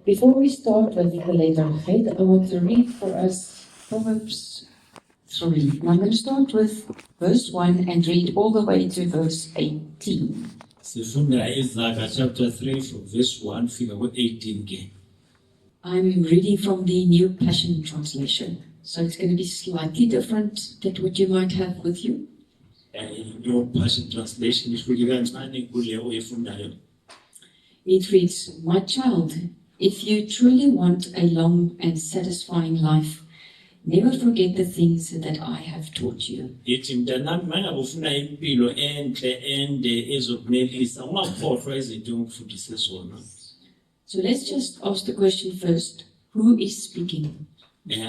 Before we start with the letter Chet, I want to read for us Proverbs 3. And I'm going to start with verse 1 and read all the way to verse 18. Sifunda Izaga chapter 3 from verse 1 figure 18 ke. I'm reading from the New Passion Translation, so it's going to be slightly different than what you might have with you. Your Passion Translation ihluke kancane kule oyifundayo. It reads, "My child, if you truly want a long and satisfying life, never forget the things that I have taught you." Ithi mntanami mangabe ufuna impilo enhle ende ezokunelisa ungakhohlwa izinto engikufundise zona. So let's just ask the question first, who is speaking?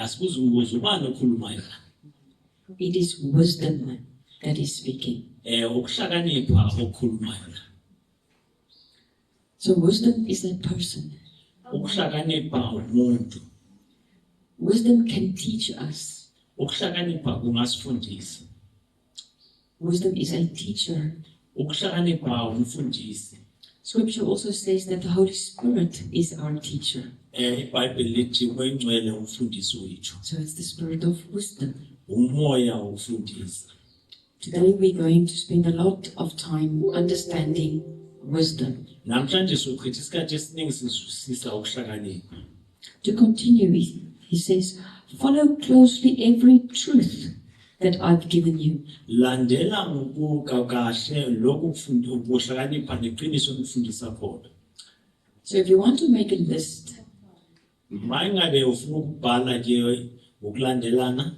Asibuze umbuzo ubani okhulumayo. It is wisdom that is speaking. Ukuhlakanipha okhulumayo. So wisdom is a person. Ukuhlakanipha umuntu. Wisdom can teach us. Ukuhlakanipha kungasifundisa. Wisdom is a teacher. Ukuhlakanipha umfundisi. Scripture also says that the Holy Spirit is our teacher. iBhayibheli lithi uMngcwele umfundisi wethu. So it's the spirit of wisdom. Umoya wokufundisa. Today we're going to spend a lot of time understanding wisdom. Namhlanje sochitha isikhathi esiningi sizwisisa ukuhlakanipha. To continue, he says, follow closely every truth that I've given you. Landela ngokuka kahle lokhu ukuhlakanipha neqiniso engifundisa khona. So if you want to make a list, Mangabe ufuna ukubhala ke ukulandelana,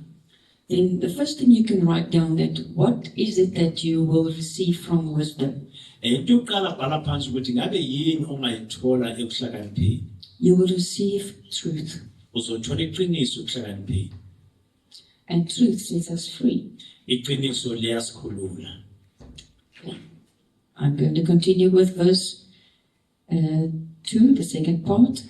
then the first thing you can write down that what is it that you will receive from wisdom? into yokuqala bhala phansi ukuthi ngabe yini ongayithola ekuhlakanipheni. You will receive truth. Uzothola iqiniso ekuhlakanipheni. And truth sets us free. Iqiniso liyasikhulula. I'm going to continue with verse 2, the second part.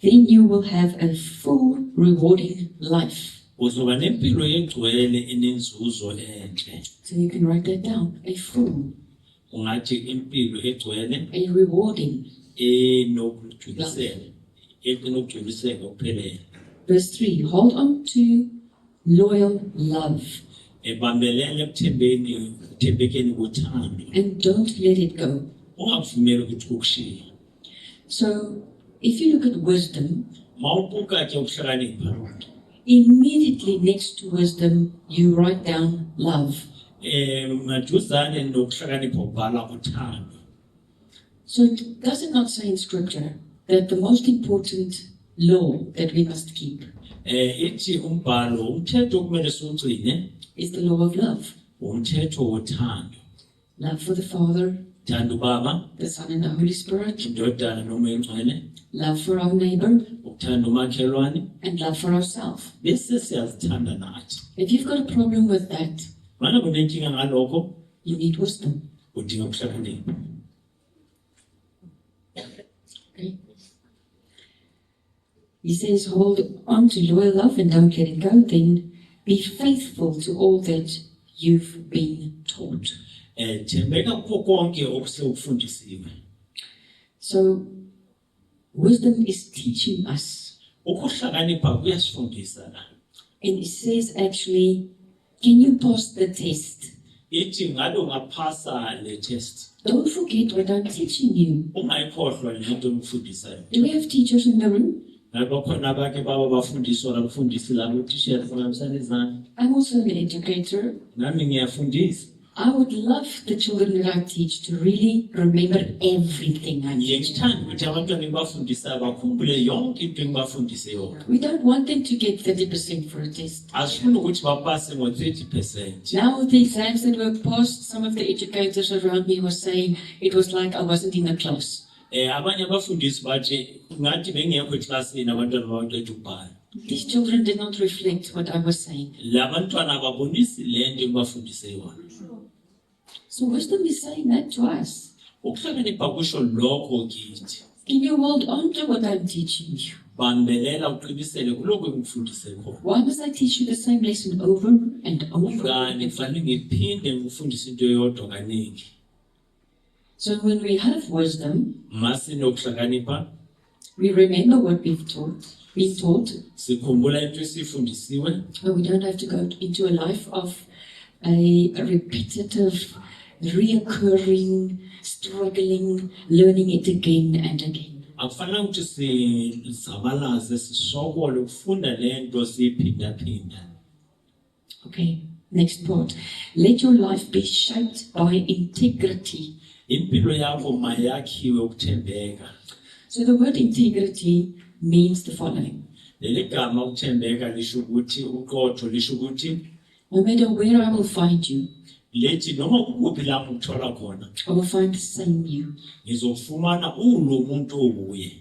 Then you will have a full, rewarding life. Uzoba nempilo engcwele enenzuzo enhle. So you can write that down. A full, Ungathi impilo egcwele a rewarding. enokujuliseka. Enokujuliseka okuphelele. Verse 3, hold on to loyal love Ebambelele ekuthembekeni kothando. and don't let it go. Ungavumeli ukuthi ukushiye. So if you look at wisdom, Mawubuka ke ukuhlakanipha. immediately next to wisdom, you write down love. Maduzane nokuhlakanipha ubhala uthando. So does it not say in scripture that the most important law that we must keep Ithi umbhalo umthetho okumele siwugcine is the law of love? umthetho wothando. Love for the Father, Thanda ubaba, the Son, and the Holy Spirit. indodana nomoya engcwele, Love for our neighbor, ukuthanda umakhelwane, and love for ourselves. bese siyazithanda nathi. If you've got a problem with that, Mana kunenkinga ngalokho, you need wisdom. udinga ukuhlakanipha. Okay? He says, hold on to loyal love and don't let it go. Then be faithful to all that you've been taught. Thembeka kukho konke okusekufundisiwe. So, wisdom is teaching us. Ukuhlakanipha kuyasifundisa la. And it says actually, can you pass the test? Ithi ngabe ungaphasa le test. Don't forget what I'm teaching you. Ungayikhohlwa lento engikufundisayo. Do we have teachers in the room? Ngabe khona abake baba bafundiswa labafundisi labo t-shirt ngabisana izandla. I'm also an educator. Nami ngiyafundisa. I would love the children that I teach to really remember everything I teach. Ngiyangithanda ukuthi abantwana engibafundisayo bakhumbule yonke into engibafundise yona. We don't want them to get 30% for a test. Asifuni ukuthi bapase ngo-30%. Now with the exams that were passed, some of the educators around me were saying it was like I wasn't in the class. Abanye abafundisi bathi ngathi bengekho eklasini abantwana baqeda ukubhala. These children did not reflect what I was saying. Labantwana ababonisi lento engibafundise yona. So wisdom is saying that to us. Ukuhlakanipha kusho lokho kithi. Can you hold on to what I'm teaching you? Bambelela uqinisele kuloko engikufundise khona. Why must I teach you the same lesson over and over? Ngani kufanele ngiphinde ngikufundise into eyodwa kaningi. So when we have wisdom, Masinokuhlakanipha, We remember what we've been taught, sikhumbula into esifundisiwe, but we don't have to go into a life of a repetitive, reoccurring, struggling, learning it again and again. akufanele ukuthi sizabalaze sisokole ukufunda lento siyiphindaphinda. Okay, next part. Let your life be shaped by integrity. Impilo yakho mayakhiwe ukuthembeka. So the word integrity means the following. Leli gama ukuthembeka lisho ukuthi uqotho, lisho ukuthi No matter where I will find you, lethi noma kuphi lapho ukuthola khona I will find the same you. ngizofumana ulo muntu owuye.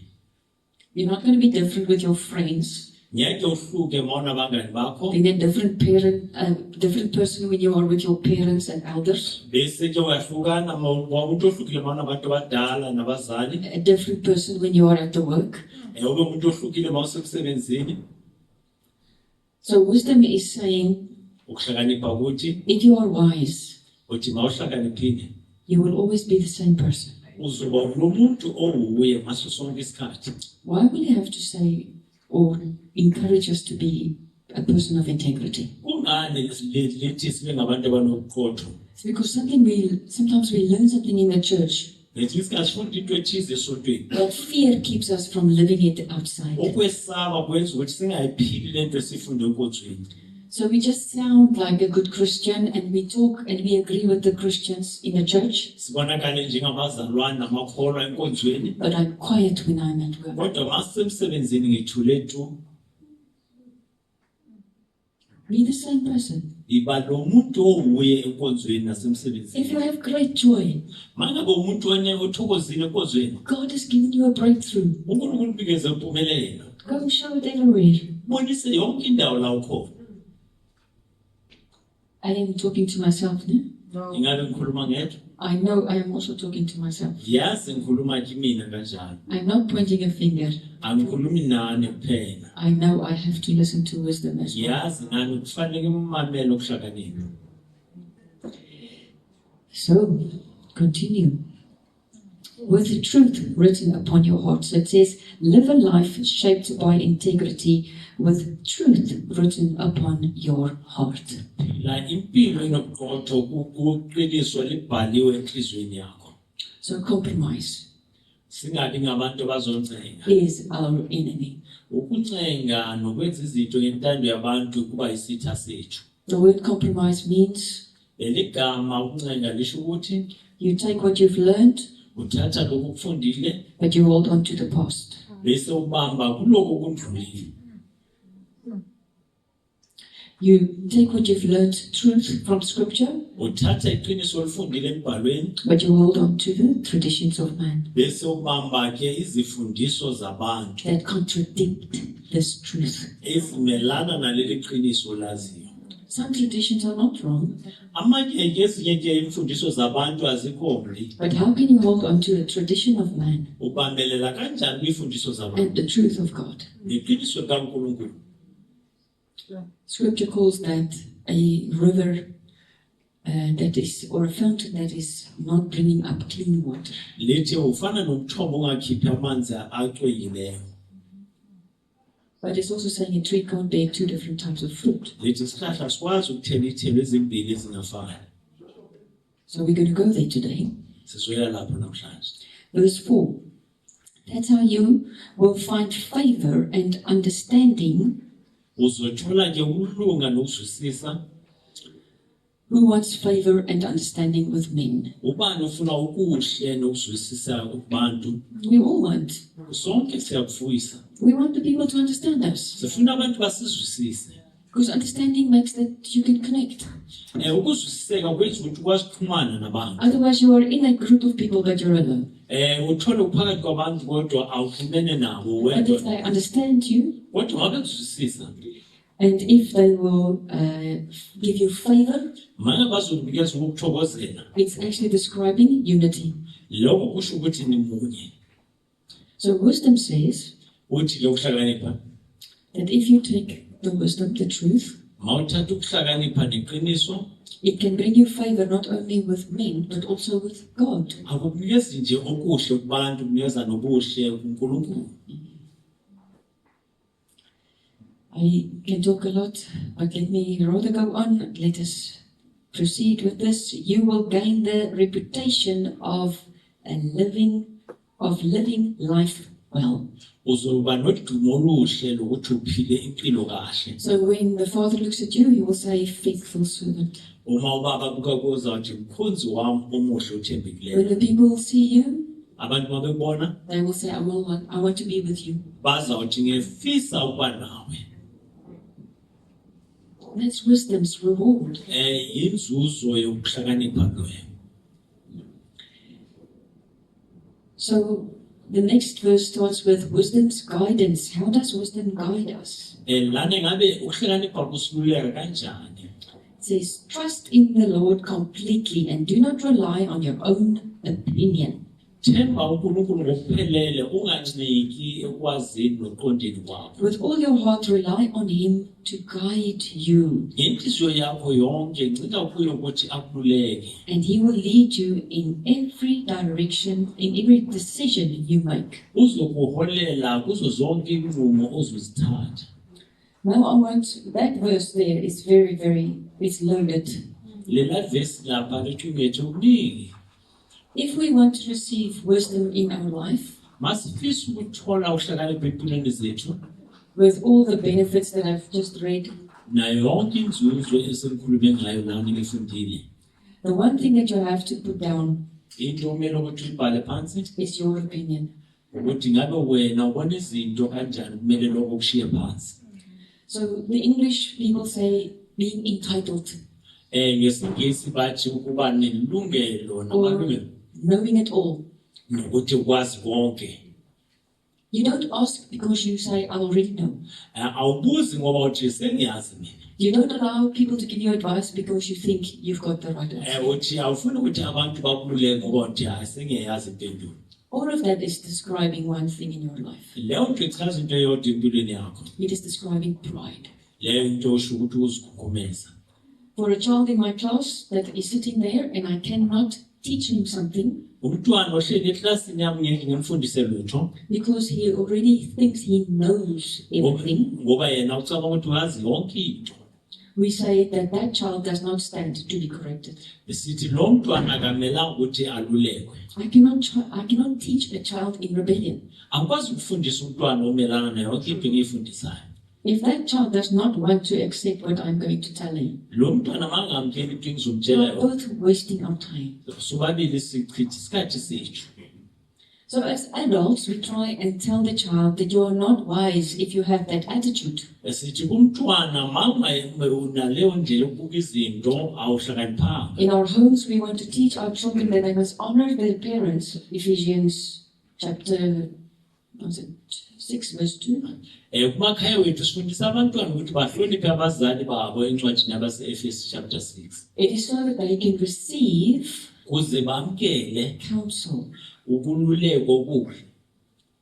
You're not going to be different with your friends. Ngeke uhluke mawuna abangani bakho, Being a different person when you are with your parents and elders. bese ke uyahlukana umuntu ohlukile mawuna abantu abadala nabazali, A different person when you are at the work. ube umuntu ohlukile mawusemsebenzini. So wisdom is saying, Ukuhlakanipha ukuthi if you are wise, uthi mawuhlakaniphile you will always be the same person. uzoba lo muntu owuye ngaso sonke isikhathi. Why will you have to say or encourage us to be a person of integrity? Kungani lithi sibe ngabantu abanobuqotho? It's because sometimes we learn something in the church, Lethi isikhathi funda into ethize esontweni. but fear keeps us from living it outside. Ukwesaba kwenza ukuthi singayiphili lento esifunde enkonzweni. So we just sound like a good Christian and we talk and we agree with the Christians in the church, Sibonakale njengabazalwane namakholwa enkonzweni, but I'm quiet when I'm at work. kodwa masemsebenzini ngithule tu. Be the same person. Iba lo muntu owuye enkonzweni nasemsebenzini. If you have great joy, Mangabe umuntu othokozile enkonzweni, God has given you a breakthrough. uNkulunkulu unikeze impumelelo. Go and show it everywhere. Bonise yonke indawo la ukhona. I am talking to myself now. Ingabe ngikhuluma ngedwa? I know I am also talking to myself. Yazi ngikhuluma kimina kanjalo. I'm not pointing a finger. Angikhulumi nani kuphela. I know I have to listen to wisdom as well. Yazi nani kufanele ngimamele ukuhlakanipha. So, continue. With the truth written upon your hearts. It says, live a life shaped by integrity with truth written upon your heart. La impilo enobuqotho kuqiniswa libhaliwe enhlizweni yakho. So compromise Singabi ngabantu abazoncenga. is our enemy. Ukuncenga nokwenza izinto ngentando yabantu kuba isitha sethu. The word compromise means Leli gama ukuncenga lisho ukuthi you take what you've learned, uthatha lokhu kufundile but you hold on to the past. bese ubamba kuloko kundlulile. You take what you've learned, truth from scripture, Uthatha iqiniso olifundile embhalweni but you hold on to the traditions of man bese ubamba ke izifundiso zabantu that contradict this truth. ezimelana naleli qiniso laziyo. Some traditions are not wrong, Amanye ngezinye ke imfundiso zabantu azikhombli. but how can you hold on to the tradition of man Ubambelela kanjani kwimfundiso zabantu and the truth of God? neqiniso likaNkulunkulu? Scripture calls that a river or a fountain that is not bringing up clean water. Lithi ufana nomthombo ongakhiphi amanzi aqweyileyo. But it's also saying a tree can't bear two different types of fruit. Lithi isihlahla sikwazi ukuthela ithelo ezimbili ezingafani. So we're going to go there today. Sizoya lapho namhlanje. Verse 4. That's how you will find favor and understanding. Uzothola ke ukulunga nokuzwisisa. Who wants favor and understanding with men? Ubani ufuna ukuhle nokuzwisisa kubantu? We all want. Sonke siyakufuyisa. We want the people to understand us. Sifuna abantu basizwisise. Because understanding makes that you can connect. Ukuzwisiseka kwenza ukuthi ukwazi ukuxhumana nabantu. Otherwise you are in a group of people but you're alone. Uthola uphakathi kwabantu kodwa awuxhumene nabo But if wedwa. they understand you, Kodwa ngabekuzwisisa. and if they will give you favor, Mana bazokunikeza ukuthokozela. it's actually describing unity. Lokho kusho ukuthi nimunye. So wisdom says Uthi ke ukuhlakanipha. that if you take the wisdom, the truth, Mawuthatha ukuhlakanipha neqiniso, It can bring you favor not only with men, but also with God. akukunikezi nje okuhle kubantu, kunikeza nobuhle kuNkulunkulu. I can talk a lot, but let me rather go on. Let us proceed with this. You will gain the reputation of living life well. Uzoba nodumo oluhle lokuthi uphile impilo kahle. So when the Father looks at you, he will say, faithful servant. Uma ubaba buka kuwe uzawuthi mkhonzi wami omuhle When othembekileyo. the people see you, Abantu mabekubona they will say, I want to be with you. bazawuthi ngiyafisa ukuba nawe. That's wisdom's reward. Inzuzo yokuhlakanipha loyo. So the next verse starts with wisdom's guidance. How does wisdom guide us? Lana ngabe ukuhlakanipha kusiluleka kanjani? It says, trust in the Lord completely and do not rely on your own opinion. Themba uNkulunkulu ngokuphelele, unganciki ekwazini noqondeni kwakho. With all your heart, rely on Him to guide you, Ngenhliziyo yakho yonke ncika kuyo ukuthi akululeke. and He will lead you in every direction, in every decision you make. Uzokuholela kuzo zonke inqumo ozozithatha. Now, I want that verse there is it's loaded. Lela verse lapha liqingethe okuningi. If we want to receive wisdom in our life, Masifisa ukuthola ukuhlakanipha empilweni zethu, with all the benefits that I've just read, nayo yonke inzuzo esenikhulume ngayo lana ngifundile. the one thing that you have to put down Into okumele ukuthi uyibhale phansi is your opinion. ukuthi ngabe wena ubona izinto kanjani, kumele lokho kushiye phansi. So the English people say being entitled NgesiNgisi bathi ukuba nelungelo namalungelo knowing it all. nokuthi ukwazi konke. You don't ask because you say, I already know. Awubuzi ngoba uthi sengiyazi mina. You don't allow people to give you advice because you think you've got the right answer. Uthi awufuni ukuthi abantu bakululeke ngoba uthi hayi sengiyazi impendulo. All of that is describing one thing in your life. Leyo nto ichaza into eyodwa empilweni yakho. It is describing pride. Leyo nto osho ukuthi uzikhukhumeza. For a child in my class that is sitting there and I cannot teach him something Umntwana ohleli eklasini yami ngeke ngimfundise lutho because he already thinks he knows everything, ngoba yena ucabanga ukuthi uyazi yonke into. we say that that child does not stand to be corrected. Besithi lo mntwana akamelanga ukuthi alulekwe. I cannot teach a child in rebellion. Akwazi ukufundisa umntwana omelana nayo yonke into engiyifundisayo. If that child does not want to accept what I'm going to tell him, Lo mntwana mangamkeli into we engizomtshela are yona. both wasting our time. Sobabili sichitha isikhathi sethu. So as adults, we try and tell the child that you are not wise if you have that attitude. Besithi kumntwana mama unaleyo ndlela yokubuka izinto awuhlakaniphanga. In our homes, we want to teach our children that they must honor their parents. Ephesians chapter 6, verse 2. Kumakhaya wethu sifundisa abantwana ukuthi bahloniphe abazali babo encwadini yabase-Efesi chapter 6. It is so that they can receive Kuze bamkele counsel. ukululeko okuhle.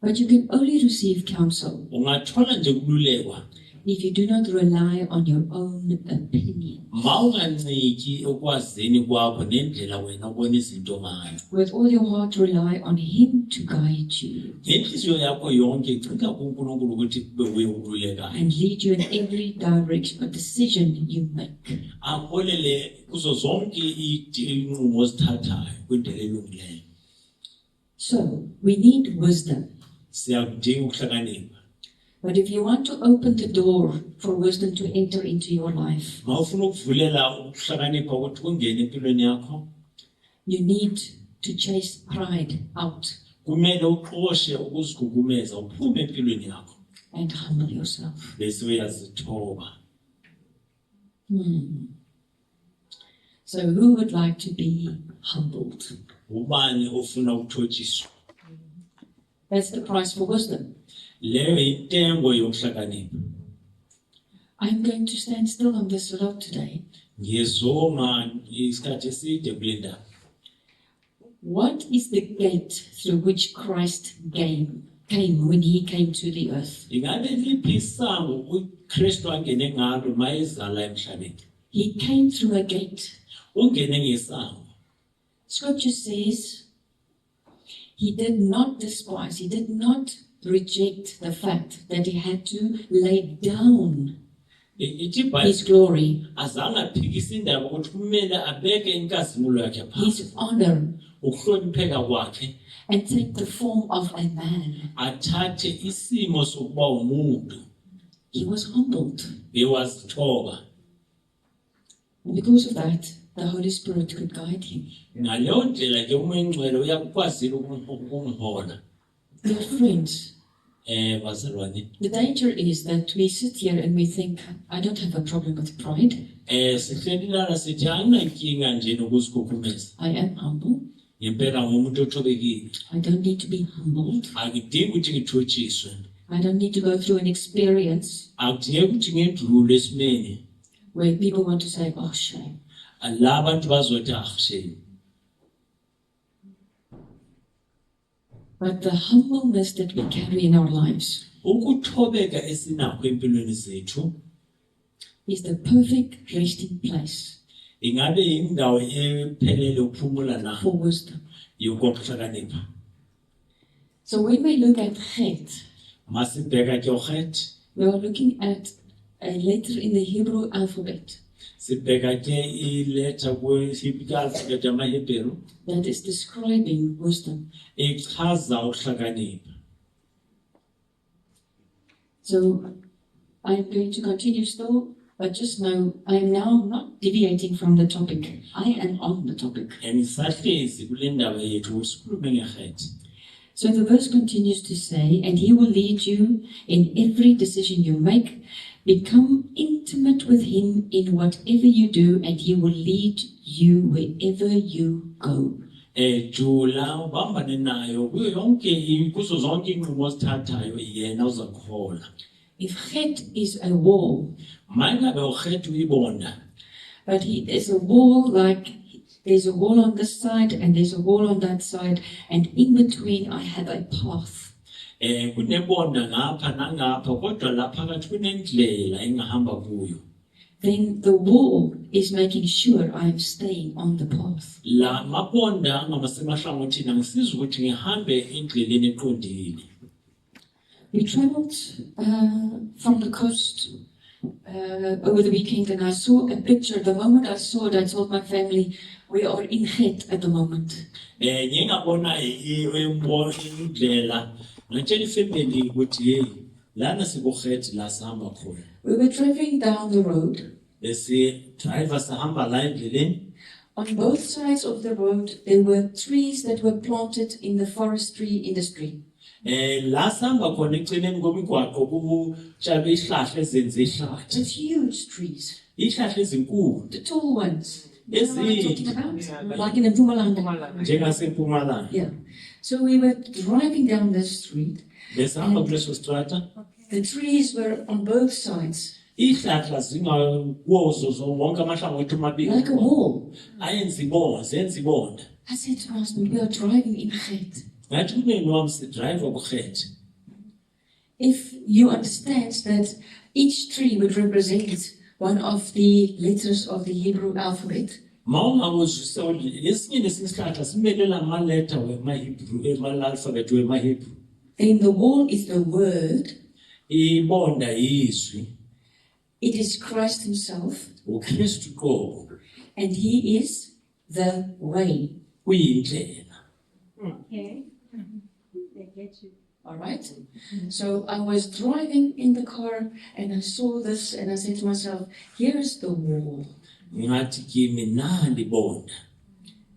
But you can only receive counsel Ungathola nje ukululekwa if you do not rely on your own opinion. mawunganciki ekwazini kwakho nendlela wena ubona izinto ngayo. With all your heart, rely on Him to guide you Ngenhliziyo yakho yonke ncika kuNkulunkulu ukuthi kube uye ukululekayo. and lead you in every direction or decision you make. Aholele kuzo zonke inqumo ozithathayo kwindlela elungileyo. So, we need wisdom. Siyakudinga ukuhlakanipha. But if you want to open the door for wisdom to enter into your life, Mawufuna ukuvulela ukuhlakanipha ukuthi kungene empilweni yakho, you need to chase pride out kumele uxoshe ukuzigukumeza uphume empilweni yakho and humble yourself. bese uyazithoba. So, who would like to be humbled? Ubani ofuna ukuthotshiswa? That's the price for wisdom. Leyo intengo yokuhlakanipha. I'm going to stand still on this road today. Ngizoma isikhathi eside kule ndaba. What is the gate through which Christ came when He came to the earth? Ingabe liphi isango uKristu angene ngalo mayezala emhlabeni? He came through a gate. ungene ngesango. Scripture says he did not despise, he did not reject the fact that he had to lay down Ithi his glory, azange aphikise indaba ukuthi kumele abeke inkazimulo yakhe phansi, his honor, ukuhlonipheka kwakhe, and take the form of a man. athathe isimo sokuba umuntu. He was humbled. Bewazithoba. And because of that, the Holy Spirit could guide him. Ngaleyo ndlela ke umoya ongcwele uyakwazile ukumhola. Dear friends, Bazalwane, the danger is that we sit here and we think, I don't have a problem with pride. sihleli lana sithi anginankinga nje nokuzikhukhumeza. I am humble. Ngempela ngumuntu othobekile. I don't need to be humbled. Akudingi ukuthi ngithotshiswe. I don't need to go through an experience Akudingeki ukuthi ngedlule esimeni. where people want to say, oh, shame. La abantu bazothi shame. But the humbleness that we carry in our lives Ukuthobeka esinakho empilweni zethu is the perfect resting place ingabe indawo ephelele ukuphumula na for wisdom. yokuhlakanipha. So when we look at Chet, Masibheka ke uGet, we are looking at a letter in the Hebrew alphabet sibheka ke iletter kweHebrew alphabet yamaHebrew that is describing wisdom. echaza ukuhlakanipha. So I'm going to continue still, but just know I am now not deviating from the topic. I am on the topic. Ngisahlezi kule ndaba yethu sikhulume ngeGet. So the verse continues to say, and he will lead you in every decision you make. Become intimate with him in whatever you do, and he will lead you wherever you go. Jula ubambane nayo kuyo yonke kuzo zonke inqumo ozithathayo yena uzakuhola. If Chet is a wall, Mangabe uGet uyibona, but there's a wall like there's a wall on this side and there's a wall on that side, and in between I have a path. kunebonda ngapha nangapha kodwa lapha phakathi kunendlela engahamba kuyo. Then the wall is making sure I am staying on the path. La mabonda ngamasemahlangothini angisiza ukuthi ngihambe endleleni eqondile. We traveled from the coast over the weekend, and I saw a picture. The moment I saw it, I told my family, we are in Chet at the moment. Ngingabona indlela ngitshela ifamily ukuthi hey lana sikuGet la sihamba khona. We were traveling down the road. Bese driver sahamba la endleleni. On both sides of the road, there were trees that were planted in the forestry industry. La sihamba khona eceleni komgwaqo kutshalwe izihlahla ezenze ihlathi. It's huge trees, Izihlahla ezinkulu the tall ones. You know what I'm talking about? Like in Mpumalanga. njengaseMpumalanga. Yeah. So we were driving down the street. Besihamba kuleso strata. The trees were on both sides, Izihlahla zingakuzo wonke amahlangothi like a amabili. wall. Ayenza ibonda, zenza ibonda. I said to my husband, we are driving in Chet. Ngathi kumeni wami sidrive kuGet. If you understand that each tree would represent one of the letters of the Hebrew alphabet, Mawungawuzwisa esinye nesinye isihlahla simelela amaletha wemaHebrew alphabet wemaHebrew. then the wall is the word. Ibonda izwi, It is Christ himself, uKristu qobo, and he is the way. kuyindlela. Okay. They get you. All right? So I was driving in the car and I saw this and I said to myself, here's the wall. Ngathi kimi nali bonda.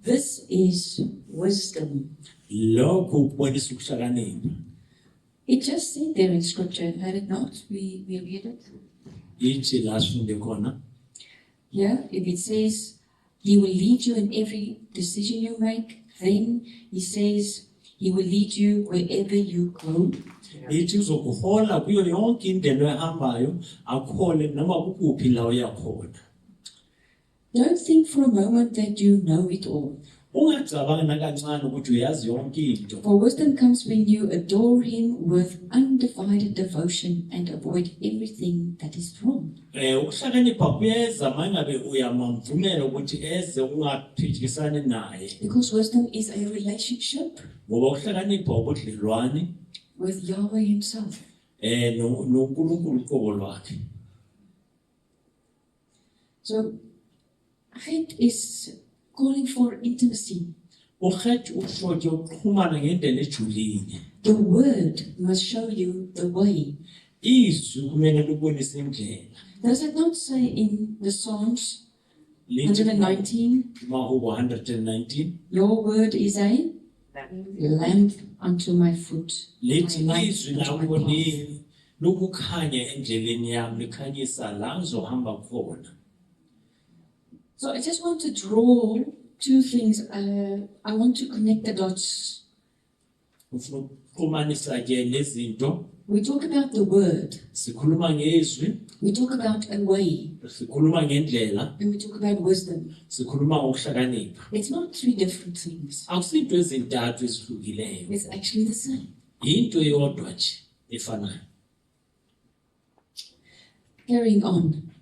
This is wisdom. Lokhu kubonisa ukuhlakanipha. It just said there in scripture, had it not? We read it. Ithi la sifunde khona. Yeah, if it says, he will lead you in every decision you make, then he says, he will lead you wherever you go. Ithi uzokuhola kuyo yonke indlela ehambayo, akuhole noma kukuphi la uya khona. Don't think for a moment that you know it all. ungacabanga nakancane ukuthi uyazi yonke into. For wisdom comes when you adore him with undivided devotion and avoid everything that is wrong. Ukuhlakanipha kuyeza mangabe uyamamvumela ukuthi eze ungaphikisani naye. Because wisdom is a relationship Ngoba ukuhlakanipha ubudlelwane with Yahweh himself. noNkulunkulu uqobo lwakhe. So, hate is calling for intimacy. Ukhethe ukuhlothe ukuxhumana ngendlela ejulile. The word must show you the way. Izwi kumele libonise indlela. Does it not say in the Psalms Lithi 119, Mahubo 119 your word is a lamp unto my foot, lithi my light izwi unto lakho my path. lokukhanya endleleni yami likhanyisa la ngizohamba khona. So I just want to draw two things. I want to connect the dots. Ufuna ukuxhumanisa ke lezinto. We talk about the word. Sikhuluma ngezwi, We talk about a way. sikhuluma ngendlela, And we talk about wisdom. sikhuluma ngokuhlakanipha. It's not three different things. Akusinto ezintathu ezihlukileyo. It's actually the same. Into eyodwa nje efanayo. Carrying on.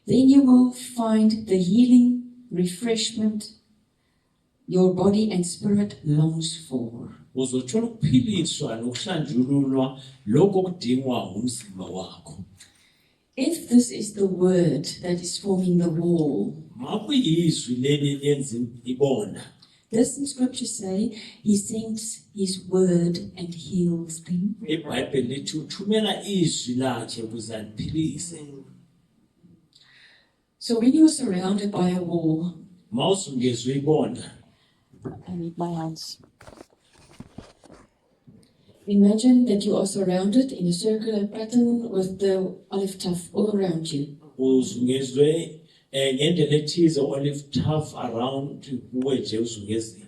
Then you will find the healing, refreshment your body and spirit longs for. Uzothola ukuphiliswa nokuhlanjululwa lokho okudingwa umzimba wakho. If this is the word that is forming the wall, Makuyizwi leli lenza ibona. doesn't scripture say he sends his word and heals them? iBhayibheli lithi uthumela izwi lakhe ukuze aliphilise. So when you are surrounded by a wall, Mawusungezwe ibona, I need my hands. imagine that you are surrounded in a circular pattern with the olive tuft all around you. uzungezwe ngendlela ethize olive tuft around kuwe nje uzungezile.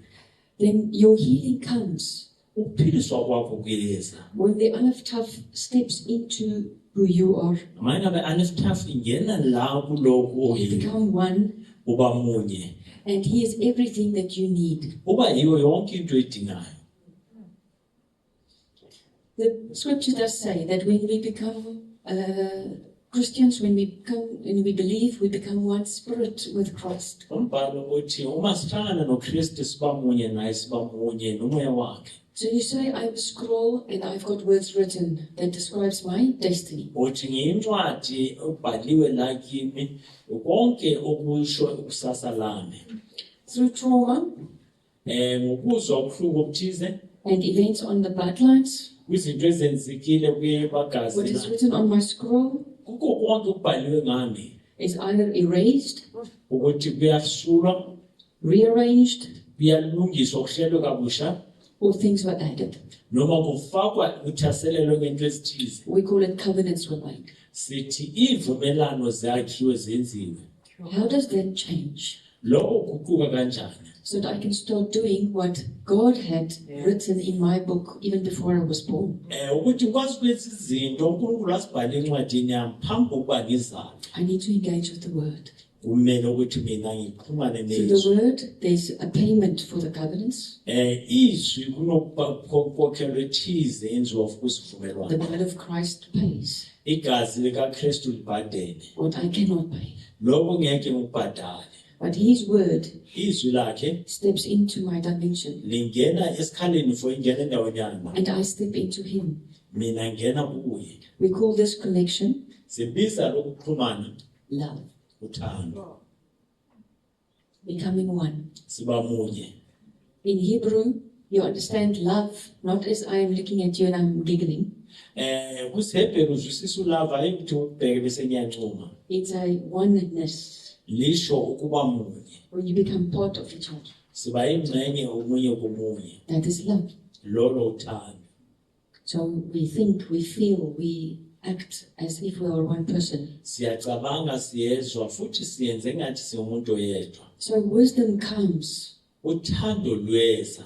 Then your healing comes Ukuphiliswa kwakho kuyeza. when the olive tuft steps into who you are. Manje ke olive tuft ingena la kuloko You oyini become one, uba munye. and he is everything that you need. Uba yiyo yonke into edingayo. The scripture does say that when we become Christians, when we believe, we become one spirit with Christ. Umbhalo uthi uma sihlangana noKristu siba munye naye siba munye nomoya wakhe. So you say, I have a scroll and I've got words written that describes my destiny. Uthi ngiyincwadi obhaliwe la kimi konke okusho ukusasa lami. Through trauma Ngokuzwa ubuhlungu obuthize and events on the bloodlines, kwizinto ezenzekile kwebagazi what is lami. written on my scroll Kuko konke okubhaliwe ngami is either erased, ukuthi kuyasulwa, rearranged, kuyalungiswa, kuhlelwe kabusha or things were added. noma kufakwa uthaselelo kwento ezithize. We call it covenants were made. Sithi ivumelano zakhiwe zenziwe. How does that change? Lokho kuquka kanjani? So that I can start doing what God had written in my book even before I was born. Ukuthi kwazi kwenza izinto uNkulunkulu asibhale encwadini yami phambi kokuba ngizalwe. I need to engage with the word. Kumele ukuthi mina ngixhumane Through the nezwi. word, there's a payment for the covenants. Izwi kunokukhokhelwa ethize enziwa The kusivumelwano. blood of Christ pays Igazi likaKristu libhadele. what I cannot pay. Lokho ngeke ngikubhadale. But his word Izwi lakhe steps into my dimension lingena esikhaleni for ingena endaweni yami. and I step into him. Mina ngena kuye. We call this connection Sibiza lokuxhumana love, uthando. becoming one. Siba munye. In Hebrew, you understand love not as I am looking at you and I'm giggling. KusiHebheru uzwisisa ulava ukuthi ubheke bese ngiyancuma. It's a oneness Lisho ukuba munye. when you become part of each other. Siba ingxenye omunye komunye. That is love. Lolo uthando. So we think, we feel, we act as if we are one person. Siyacabanga, siyezwa futhi siyenze ngathi singumuntu oyedwa. So wisdom comes Uthando lweza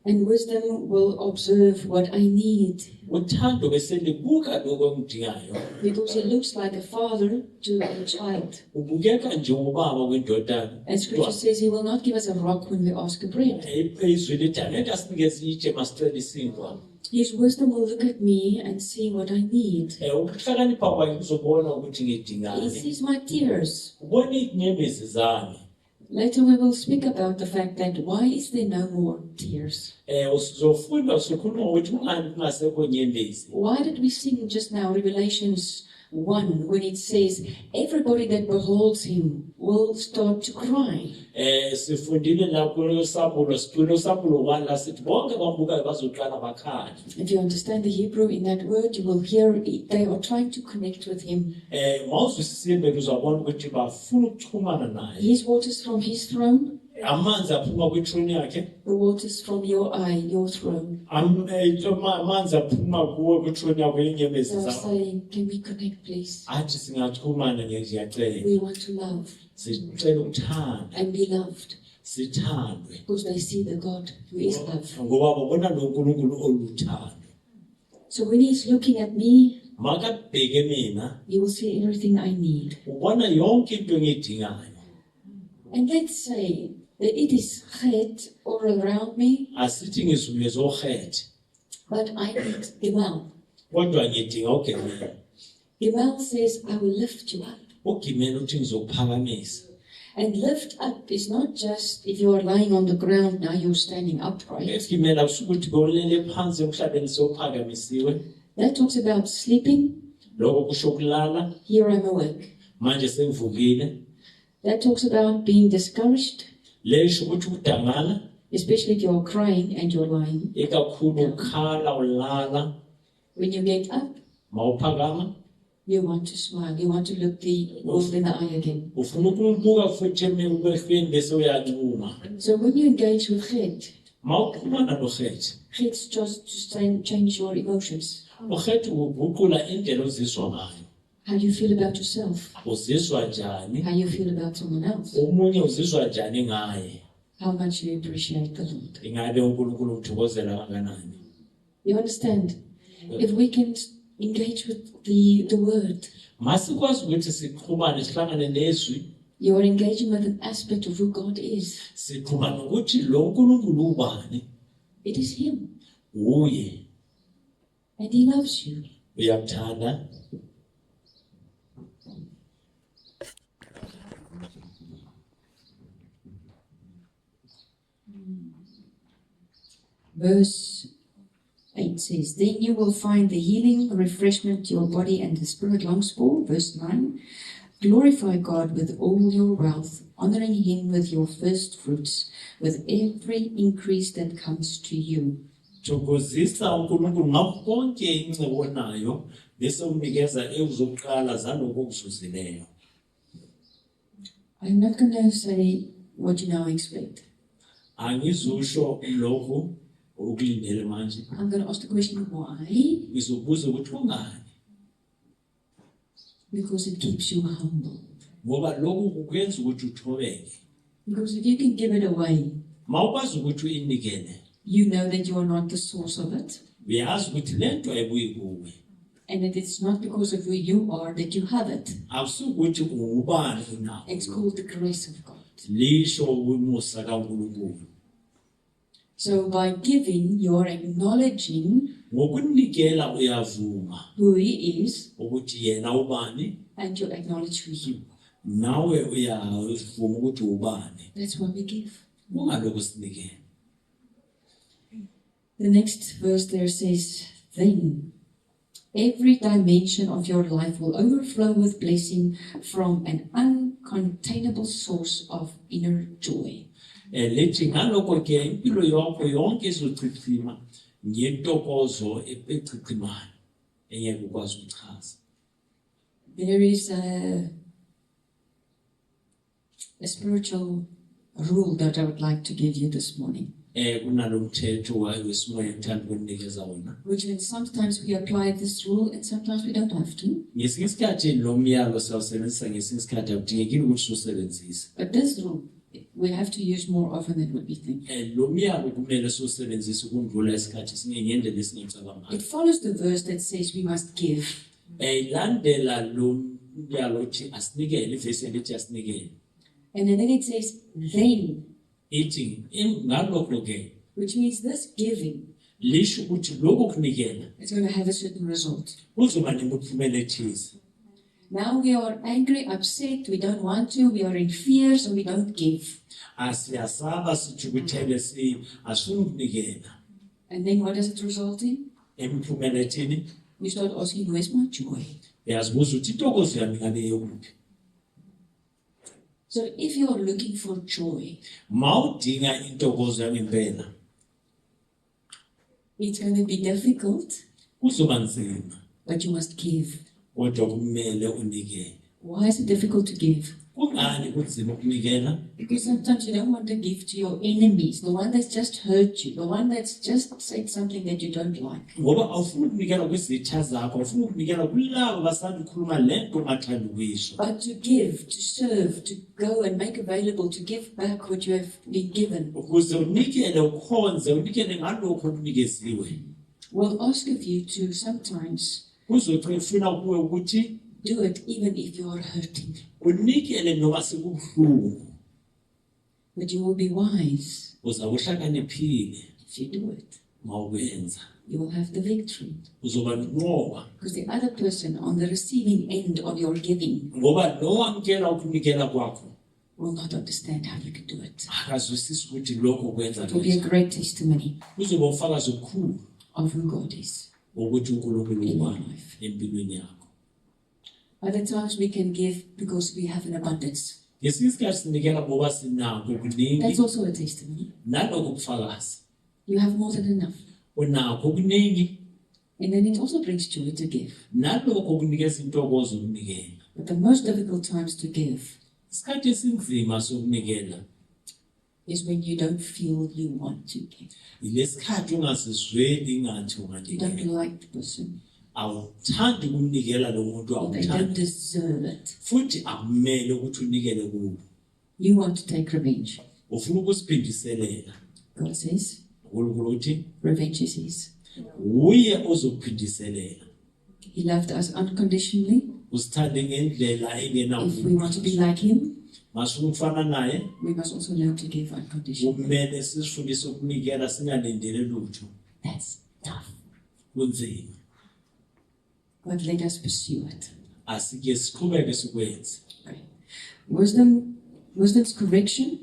And wisdom will observe what I need, uthando bese libuka lokho engidingayo, because he looks like a father to a child. ubukeka njengobaba kwindodana. And scripture says he will not give us a rock when we ask a bread. Izwi lithi angeke asinikeze itshe masicela isinkwa. His wisdom will look at me and see what I need. Ukuhlakanipha kwakhe kuzobona ukuthi He ngidingani. sees my tears. Ubona inyembezi zami. Later we will speak about the fact that why is there no more tears? Uzofunda usukhuluma ukuthi ungani kungasekho nyembezi. Why did we sing just now Revelations 1 when it says everybody that beholds him will start to cry? Sifundile la kulosabulo 1 la sithi bonke bambukayo bazoqala bakhala. If you understand the Hebrew in that word, you will hear they are trying to connect with him. Mawuzwisisile uzabona ukuthi bafuna ukuxhumana naye. His waters from his throne, Amanzi aphuma kwithrone yakhe. the waters from your eye, your throne. Amanzi aphuma kuwe kwithrone yakho yenyembezi They are zakho. saying, can we connect please? Athi singaxhumana ngiyacela. We want to love Sicela ukuthanda, and be loved, sithandwe. because they see the God who is love. Ngoba babona lo nkulunkulu oluthando. So when he's looking at me, Makabheke mina, he will see everything I need. ubona yonke into engiyidingayo. And let's say that it is head all around me, Asithi ngizule zohethe, but I need Gimel. kodwa ngidinga uGimela. Gimel says, I will lift you up. uGimela uthi ngizokuphakamisa. And lift up is not just if you are lying on the ground, now you're standing upright. uGimela kusukuthi bolele phansi emhlabeni sewuphakamisiwe. That talks about sleeping. Lokho kusho kulala, Here I'm awake. manje sengivukile. That talks about being discouraged, Lesho ukuthi udangala, especially if you're crying and you're lying. ekakhulu ukhala ulala, When you get up, mawuphakama, you want to smile. You want to look the world in the eye again. ufuna ukumbuka futhi emehlweni bese uyancuma. So when you engage with Chet, Mawuxhumana noGethe, Chet's just to change your emotions. uGethe uguqula indlela ozizwa ngayo. How you feel about yourself. Uzizwa njani? How you feel about someone else. Omunye uzizwa njani ngaye? How much you appreciate the Lord. Ingabe uNkulunkulu umthokozela kanganani? You understand? If we can engage with the word, Masikwazi ukuthi siqhumane sihlangane nezwi, you are engaging with an aspect of who God is. siqhumana ukuthi lo uNkulunkulu ubani? It is Him. Uye. And He loves you. Uyamthanda? Verse 8 says, Then you will find the healing, refreshment your body and the spirit longs for. Verse 9, Glorify God with all your wealth, honoring Him with your first fruits, with every increase that comes to you. Thokozisa uNkulunkulu ngakho konke incebo nayo bese umnikeza ezokuqala zaloko okuzuzileyo. I'm not going to say what you now expect. Angizusho lokho ukulindele manje. I'm going to ask the question, why? Ngizobuza ukuthi ungani? Because it keeps you humble. Ngoba lokho kukwenza ukuthi uthobeke. Because if you can give it away, Mawukwazi ukuthi uyinikele, you know that you are not the source of it. uyazi ukuthi lento ayibuyi kuwe. And that it's not because of who you are that you have it. Akusukuthi ungubani unawo. It's called the grace of God. Lisho umusa kaNkulunkulu. So by giving, you're acknowledging Ngokunikela uyavuma who He is, ukuthi yena ubani, and you acknowledge who you are. nawe uyavuma ukuthi ubani. That's why we give. Kungaloko sinikele. The next verse there says, Then every dimension of your life will overflow with blessing from an uncontainable source of inner joy. Lethi ngaloko ke impilo yakho yonke izochithima ngentokozo echichimayo engeke ukwazi ukuchaza. There is a spiritual rule that I would like to give you this morning, Kunalomthetho wesimoya ngithanda ukunikeza wona. which means sometimes we apply this rule and sometimes we don't have to. Ngesinye isikhathi lo myalo sawusebenzisa, ngesinye isikhathi akudingekile ukuthi usebenzise. But this rule, we have to use more often than what we think. Lo myalo kumele siwusebenzise ukundlula isikhathi ngendlela esingacabanga. It follows the verse that says we must give. Ilandela lo myalo uthi asinikele, ivesi elithi asinikele. And then it says, then, Ithi ngalokho ke which means this giving lisho ukuthi lokho kunikela is going to have a certain result. kuzoba nemiphumela ethize. Now we are angry, upset, we don't want to, we are in fear, so we don't give. Asiyasaba sijukuthele asifuni ukunikela. And then what does it result in? Imiphumela ethini? We start asking, where's my joy? Uyazibuza ukuthi intokozo yami ngale yokuphi. So if you are looking for joy, Mawudinga intokozo yangempela it's going to be difficult, kuzoba nzima but you must give. kodwa kumele unikele. Why is it difficult to give? Kungani kunzima ukunikela? Because sometimes you don't want to give to your enemies, the one that's just hurt you, the one that's just said something that you don't like. Ngoba awufuni ukunikela kwizitha zakho, awufuni ukunikela kulabo basanda ukukhuluma lento ongathandi ukuyisho. But to give, to serve, to go and make available, to give back what you have been given, Ukuze unikele, ukhonze, unikele ngalokho okunikeziwe. will ask of you to sometimes Kuzothi ufuna kuwe ukuthi do it even if you are hurting. unikele noma sekubuhlungu. But you will be wise Uzawuhlakaniphile if you do it. mawukwenza. You will have the victory. Uzoba nqoba Because the other person on the receiving end of your giving ngoba lo wamkela ukunikela kwakho will not understand how you can do it. akazwisisi ukuthi lokho kwenza It will be a kanjani. great testimony Kuzoba ufakazi okhulu of who God is ukuthi uNkulunkulu in your ubani life. empilweni yakho. Other times we can give because we have an abundance. Ngesinye isikhathi sinikela ngoba sinakho That's okuningi, also a testimony. nalokho ubufakazi. You have more than enough. Unakho okuningi, And then it also brings joy to give. nalokho okunikeza intokozo ukunikela. But the most difficult times to give Isikhathi esinzima sokunikela is when you don't feel you want to give. yilesikhathi ungazizweli ngathi You unganikela. don't like the person. Awuthandi ukunikela lo muntu, Or they don't awuthandi deserve it. futhi akumele ukuthi unikele kubo. You want to take revenge. Ufuna ukusiphindiselela. God says, uNkulunkulu uthi revenge is his. uye ozokuphindiselela. He loved us unconditionally. Usithande ngendlela If we want to be like him, masifuna ukufana naye, we must also learn to give unconditionally. kumele sisifundise ukunikela singalindele lutho. That's tough. Kunzima. But let us pursue it. Asike siqhubeke sikwenze. Okay. Wisdom's correction.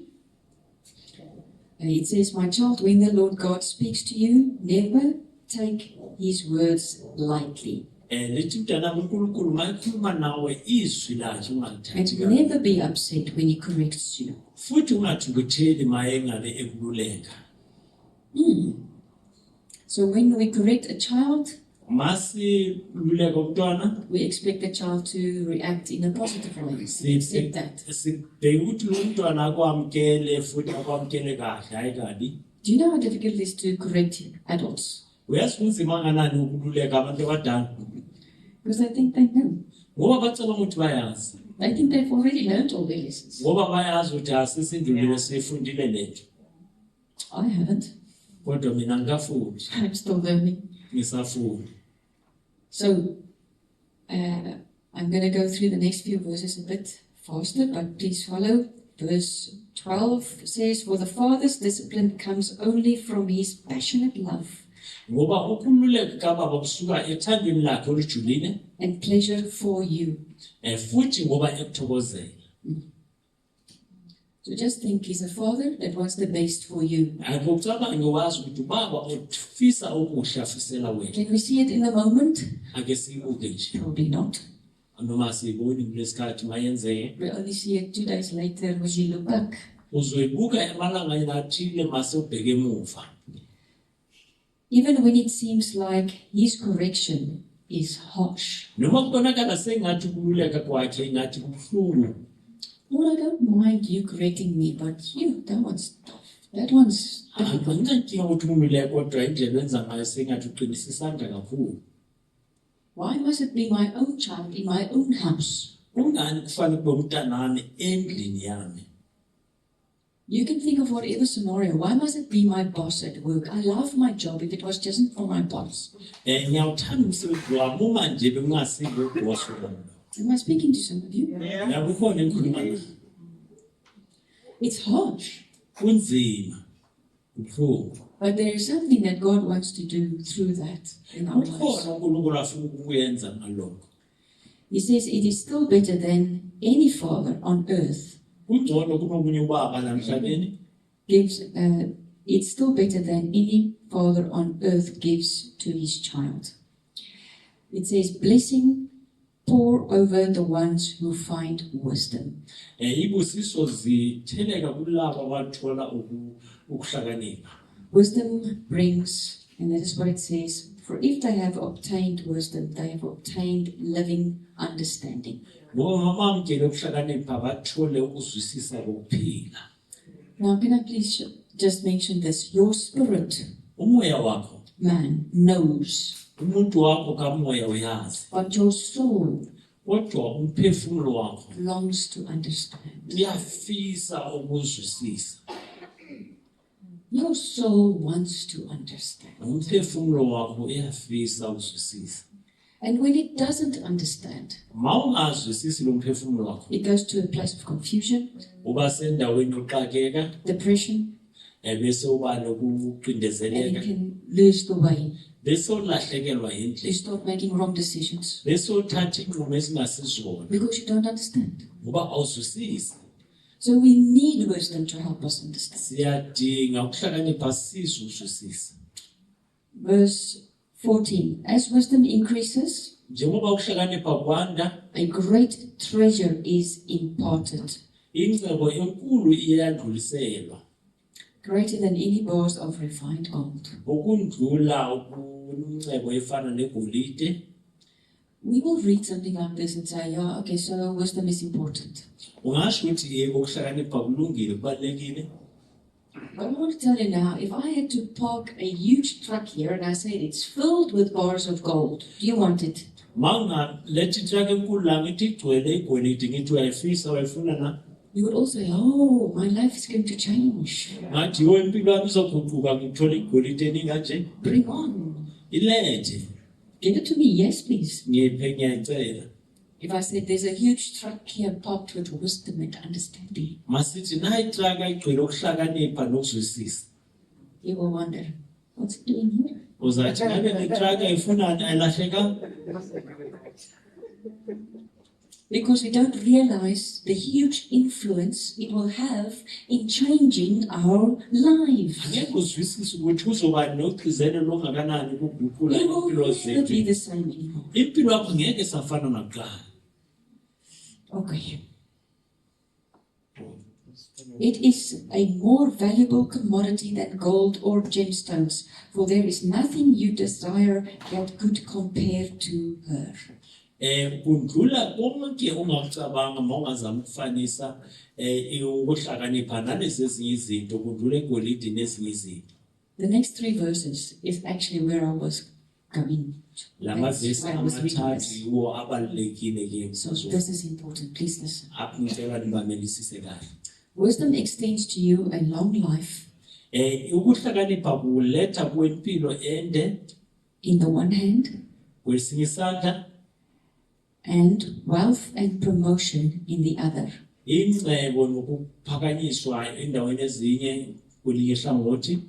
It says, my child, when the Lord God speaks to you, never take his words lightly. Lithi mntanami uNkulunkulu mayikhuluma nawe izwi lakhe And ungalithathi. never be upset when he corrects you. Futhi ungathukutheli maye ngabe ekululeka. So when we correct a child, Masiluleka umntwana, we expect the child to react in a positive way. Accept that. sibheke ukuthi lo mntwana akwamkele futhi akwamkele kahle hayi kabi. Do you know how difficult it is to correct adults? Uyazi kunzima kanani ukululeka abantu abadala? Because they think they know. Ngoba bacabanga ukuthi bayazi. They think they've already learned all their lessons. Ngoba bayazi ukuthi asisindlulile sifundile lento. I haven't. Kodwa mina ngikafundi, I'm still learning. ngisafunda. So, I'm going to go through the next few verses a bit faster, but please follow. Verse 12 says, for the Father's discipline comes only from his passionate love Ngoba ukululeka kababa kusuka ethandweni lakhe olujulile, and pleasure for you. futhi ngoba ekuthokozela. So just think, he's a father that wants the best for you. Akucabange wazi ukuthi ubaba ufisa okuhle afisela wena. Can we see it in the moment? Ake siyibuke nje. Probably not. Noma siyiboni kulesikhathi mayenzeke. We only see it 2 days later when you look back. Uzoyibuka emalangeni athile mase ubheke emuva. Even when it seems like his correction is harsh. Noma kubonakala sengathi ukululeka kwakhe ngathi kubuhlungu. Lord, I don't mind you correcting me, but that one's tough. That one's difficult. Anginankinga ukuthi umululeke kodwa indlela wenza ngayo sengathi uqinisa isandla kakhulu. Why must it be my own child in my own house? Kungani kufanele kube umntanami endlini yami? You can think of whatever scenario. Why must it be my boss at work? I love my job if it was just for my boss. Ngiyawuthanda umsebenzi wami uma nje bengasingo boss wami. Am I speaking to some of you? Ya kukhona engikhuluma nayo. It's harsh. Kunzima. Kubuhlungu. But there is something that God wants to do through that in our lives. Kukhona uNkulunkulu afuna ukuyenza ngalokho. He says it is still better than any father on earth Kungcono kunomunye ubaba la emhlabeni. it's still better than any father on earth gives to his child. It says, blessing pour over the ones who find wisdom. Ibusiso zitheleka kulabo abathola ukuhlakanipha. Wisdom brings, and that is what it says, for if they have obtained wisdom, they have obtained living understanding. Ngoba bamkele ukuhlakanipha bathole ukuzwisisa kokuphila. Now, can I please just mention this? Your spirit, Umoya wakho, man, knows, umuntu wakho kamoya uyazi. but your soul Kodwa umphefumulo wakho longs to understand. uyafisa ukuzwisisa. Your soul wants to understand. Umphefumulo wakho uyafisa ukuzwisisa. And when it doesn't understand, Mawungazwisisi lo mphefumulo wakho, it goes to a place of confusion, uba sendaweni yoxakeka, depression, bese uba and you nokucindezeleka, can lose the way. bese ulahlekelwa You yindlela, start making wrong decisions bese uthatha inqumo ezingasizona because you don't understand. ngoba awuzwisisi. So we need wisdom to help us understand. Siyadinga ukuhlakanipha size uzwisisa. Verse 14, as wisdom increases, Njengoba ukuhlakanipha kwanda, a great treasure is imparted, ingcebo enkulu iyadluliselwa, greater than any bars of refined gold. ukundlula ingcebo efana negolide. We will read something like this and say, yeah, okay, so wisdom is important. Ungasho ukuthi yebo ukuhlakanipha kulungile kubalekile. But I want to tell you now, if I had to park a huge truck here and I said it's filled with bars of gold, do you want it? Mangaletha itruck enkulu la ngithi igcwele igolide ngithi uyayifisa wayifuna na? You would also say, oh, my life is going to change. Ngathi yo impilo yami izoguquka ngithola igolide eninga Bring on. ilethe. Give it to me. Yes, please. Ngiphe ngiyayicela. If I said there's a huge truck here parked with wisdom and understanding, Masithi na itruck igcwele ukuhlakanipha nokuzwisisa. you will wonder, what's it doing here? Uzathi ngabe le truck ayifunani ayilahleka? Because we don't realize the huge influence it will have in changing our lives. Angeke uzwisise ukuthi uzoba nogcizelelo ongakanani ukuguqula You will impilo never be zethu. the same anymore. Impilo yakho ngeke safana nakuqala. Okay. It is a more valuable commodity than gold or gemstones, for there is nothing you desire that could compare to her. Kundlula konke ungakucabanga mawungazama ukufanisa ukuhlakanipha nalezi ezinye izinto, kundlula egolide nezinye izinto. The next 3 verses is actually where I was going. Lamavesi I was reading amathathu this. yiwo abalulekile ke So this is important. Please listen. apho ngicela nibamelisise kahle. Wisdom extends to you a long life Ukuhlakanipha kuletha kwempilo ende in the one hand, kwesinye isandla, and wealth and promotion in the other. ingcebo nokuphakanyiswa endaweni ezinye kwelinye ihlangothi.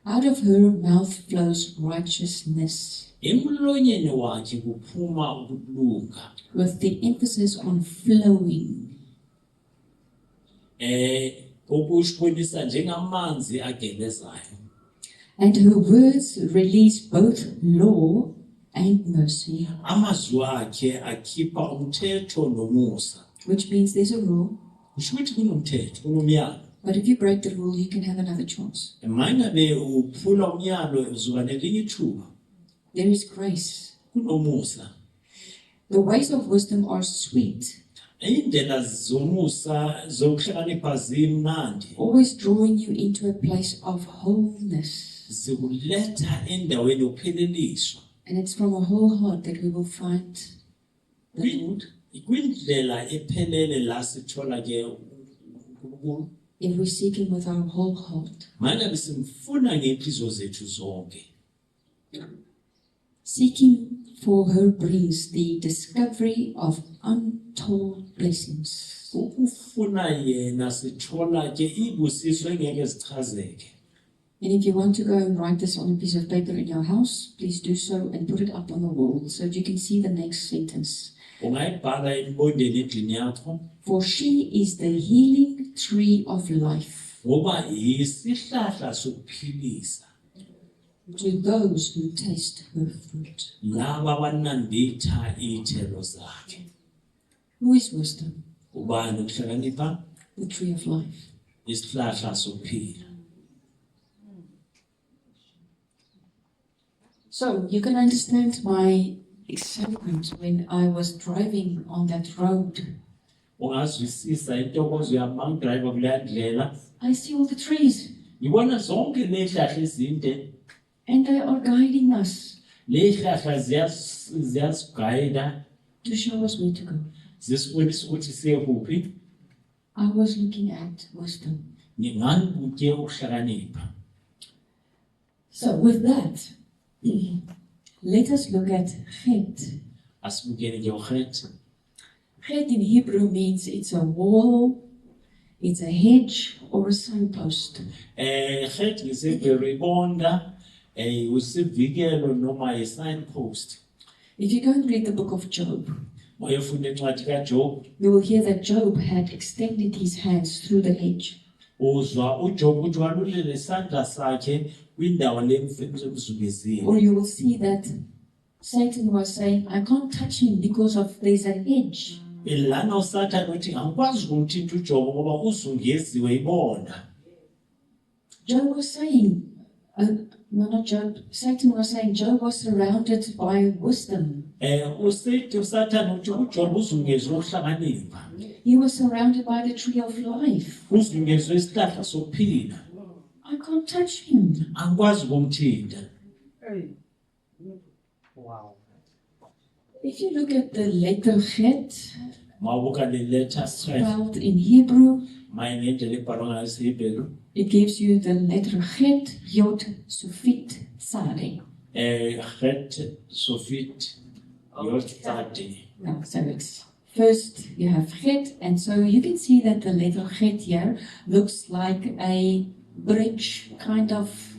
Out of her mouth flows righteousness, Emlonyeni wakhe kuphuma ukulunga. with the emphasis on flowing. Okusibonisa njengamanzi agelezayo. And her words release both law and mercy, Amazwi akhe akhipha umthetho nomusa. which means there's a rule, Kusho ukuthi kunomthetho, kunomyalo. but if you break the rule, you can have another chance. Mangabe uphula umyalo uzuba nelinye ithuba. There is grace. Kunomusa. The ways of wisdom are sweet, Indlela zomusa zokuhlakanipha zimnandi. always drawing you into a place of wholeness. Zikuletha endaweni yokupheleliswa. And it's from a whole heart that we will find the Lord. Kwindlela ephelele la sithola ke uNkulunkulu, if we seek Him with our whole heart. mangabe simfuna ngeenhliziyo zethu zonke. Seeking for her brings the discovery of untold blessings. Ukufuna yena sithola ke ibusiso engeke zichazeke. And if you want to go and write this on a piece of paper in your house, please do so and put it up on the wall so that you can see the next sentence. Ungayibhala embondeni endlini yakho, For she is the healing tree of life ngoba yisihlahla sokuphilisa. to those who taste her fruit. Laba abanambitha iy'thelo zakhe. Who is wisdom? Ubani ukuhlakanipha? The tree of life. Isihlahla sokuphila. So you can understand my excitement when I was driving on that road. Ungazwisisa intokozo yami uma ngidrayiva kuleya ndlela. I see all the trees Ngibona zonke ley'hlahla ezinde. and they are guiding us Ley'hlahla ziyasigayida, to show us where to go. zisibonisa ukuthi siye kuphi. I was looking at wisdom. Ngingangibuthe ukuhlakanipha. So with that, let us look at chet. Asibukeni ke uGet. Chet in Hebrew means it's a wall, it's a hedge, or a signpost. Get ngisebhero ibonda, usivikelo noma i-signpost. If you go and read the book of Job, Mayefunda incwadi kaJob, you will hear that Job had extended his hands through the hedge. uzwa uJob uthi walulele isandla sakhe kwindawo lemzubezile. Or you will see that Satan was saying, I can't touch him because of there's a hedge. Lana uSathane uthi angikwazi ukumthinta uJob ngoba uzungeziwe ibonda. Job was saying, no, not Job, Satan was saying Job was surrounded by wisdom. uSathane uthi uJob uzungezwe ukuhlakanipha. He was surrounded by the tree of life. Uzungezwe isihlahla sokuphila. I can't touch him. Angikwazi ukumthinta. Wow. If you look at the letter Chet, Mawubuka le letter straight. spelled in Hebrew, Maye ngendlela ebhalwa ngayo isiHebheru. it gives you the letter Chet, Yod, Sufit, Sade. Get Sofit Yotzade. Yeah, so it's first you have Chet, and so you can see that the letter Chet here looks like a bridge kind of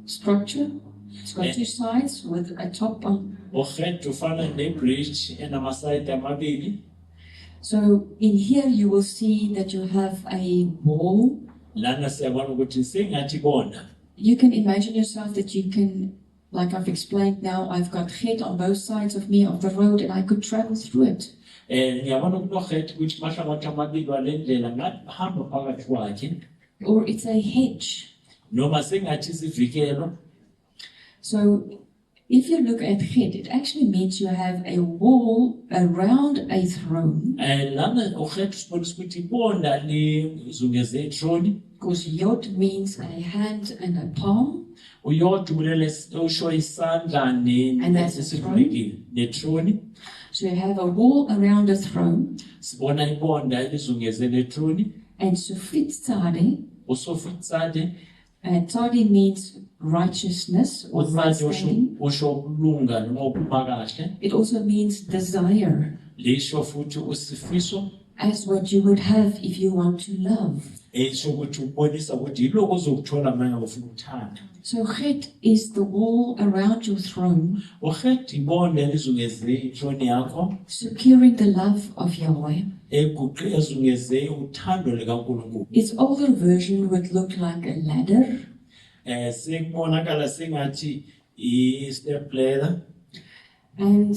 structure. It's got two sides with a top on. uGet ufana nebridge enamasayidi amabili. So in here you will see that you have a wall. Lana siyabona ukuthi sengathi bona. You can imagine yourself that you can, like I've explained now, I've got Chet on both sides of me of the road and I could travel through it. Ngiyabona ukunoGet ukuthi mahlangothi amabili wale ndlela ngahamba phakathi kwakhe Or it's a hedge. noma sengathi isivikelo. So if you look at Chet, it actually means you have a wall around a throne, Lana uGet usibonisa ukuthi ibonda lizungeze ithrone. because Yod means a hand and a palm, Uyodwa ulele usho isandla And that's a nesivulekile nethrone. so you have a wall around a throne, Sibona ibonda elizungeze nethrone. and Sufit Tzadi, Usofit Tzadi. Tzadi means righteousness or right Uthando standing. usho ukulunga noma ukuphuma kahle. It also means desire, Lisho futhi usifiso. as what you would have if you want to love. Esho ukuthi ubonisa ukuthi yiloko ozokuthola manje ufuna ukuthanda. So Chet is the wall around your throne, uGet ibonda elizungeze ithrone yakho. securing the love of Yahweh. Eguqe ezungeze uthando likaNkulunkulu. Its older version would look like a ladder, Sekubonakala sengathi i-step ladder. and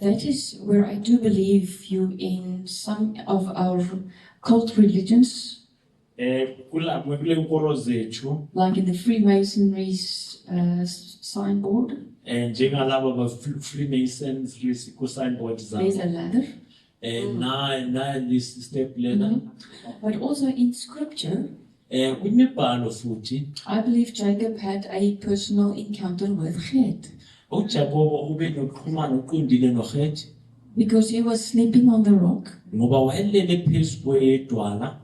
that is where I do believe you in some of our cult religions, Kulapho kule nkolo zethu like in the Freemasonry's signboard, njengalabo ba-Freemasons ku-signboard there's zabo. a ladder. Na this step ladder. But also in scripture, Kwimibhalo futhi I believe Jacob had a personal encounter with Chet, uJakobo ube nokuxhumana oqondile noGet because he was sleeping on the rock, ngoba wayelele phezu kwedwala.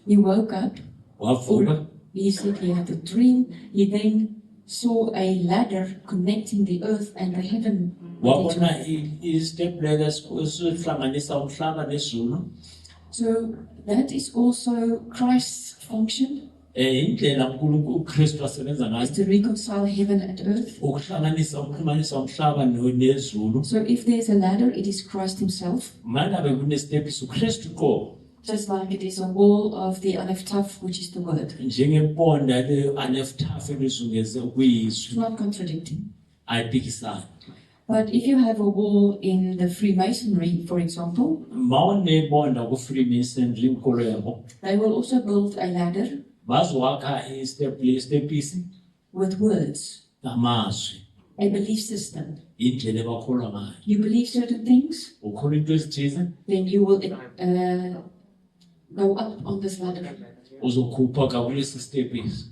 He woke up, wavuka he said he had a dream. He then saw a ladder connecting the earth and the heaven. wabona i-stepladder esihlanganisa umhlaba nezulu. So that is also Christ's function, Indlela uKristu asebenza is ngayo to reconcile heaven and earth. ukuxhumanisa umhlaba nezulu. So if there's a ladder, it is Christ himself. Mangabe kunestepisi uKristu qo Just like it is a wall of the Aleph Tav, which is the word. njengemponda le-aneftafu elizungeze It's ukuyizwi not contradicting. ayiphikisani. But if you have a wall in the Freemasonry, for example, Mawunebonda ku-Freemasonry inkolo yabo they will also build a ladder bazowakha istepisi with words, ngamazwi, a belief system. indlela ebakholwa ngayo. You believe certain things, Ukholwa into ezithize then you will go up on this ladder. uzokhupha kulesi stepisi.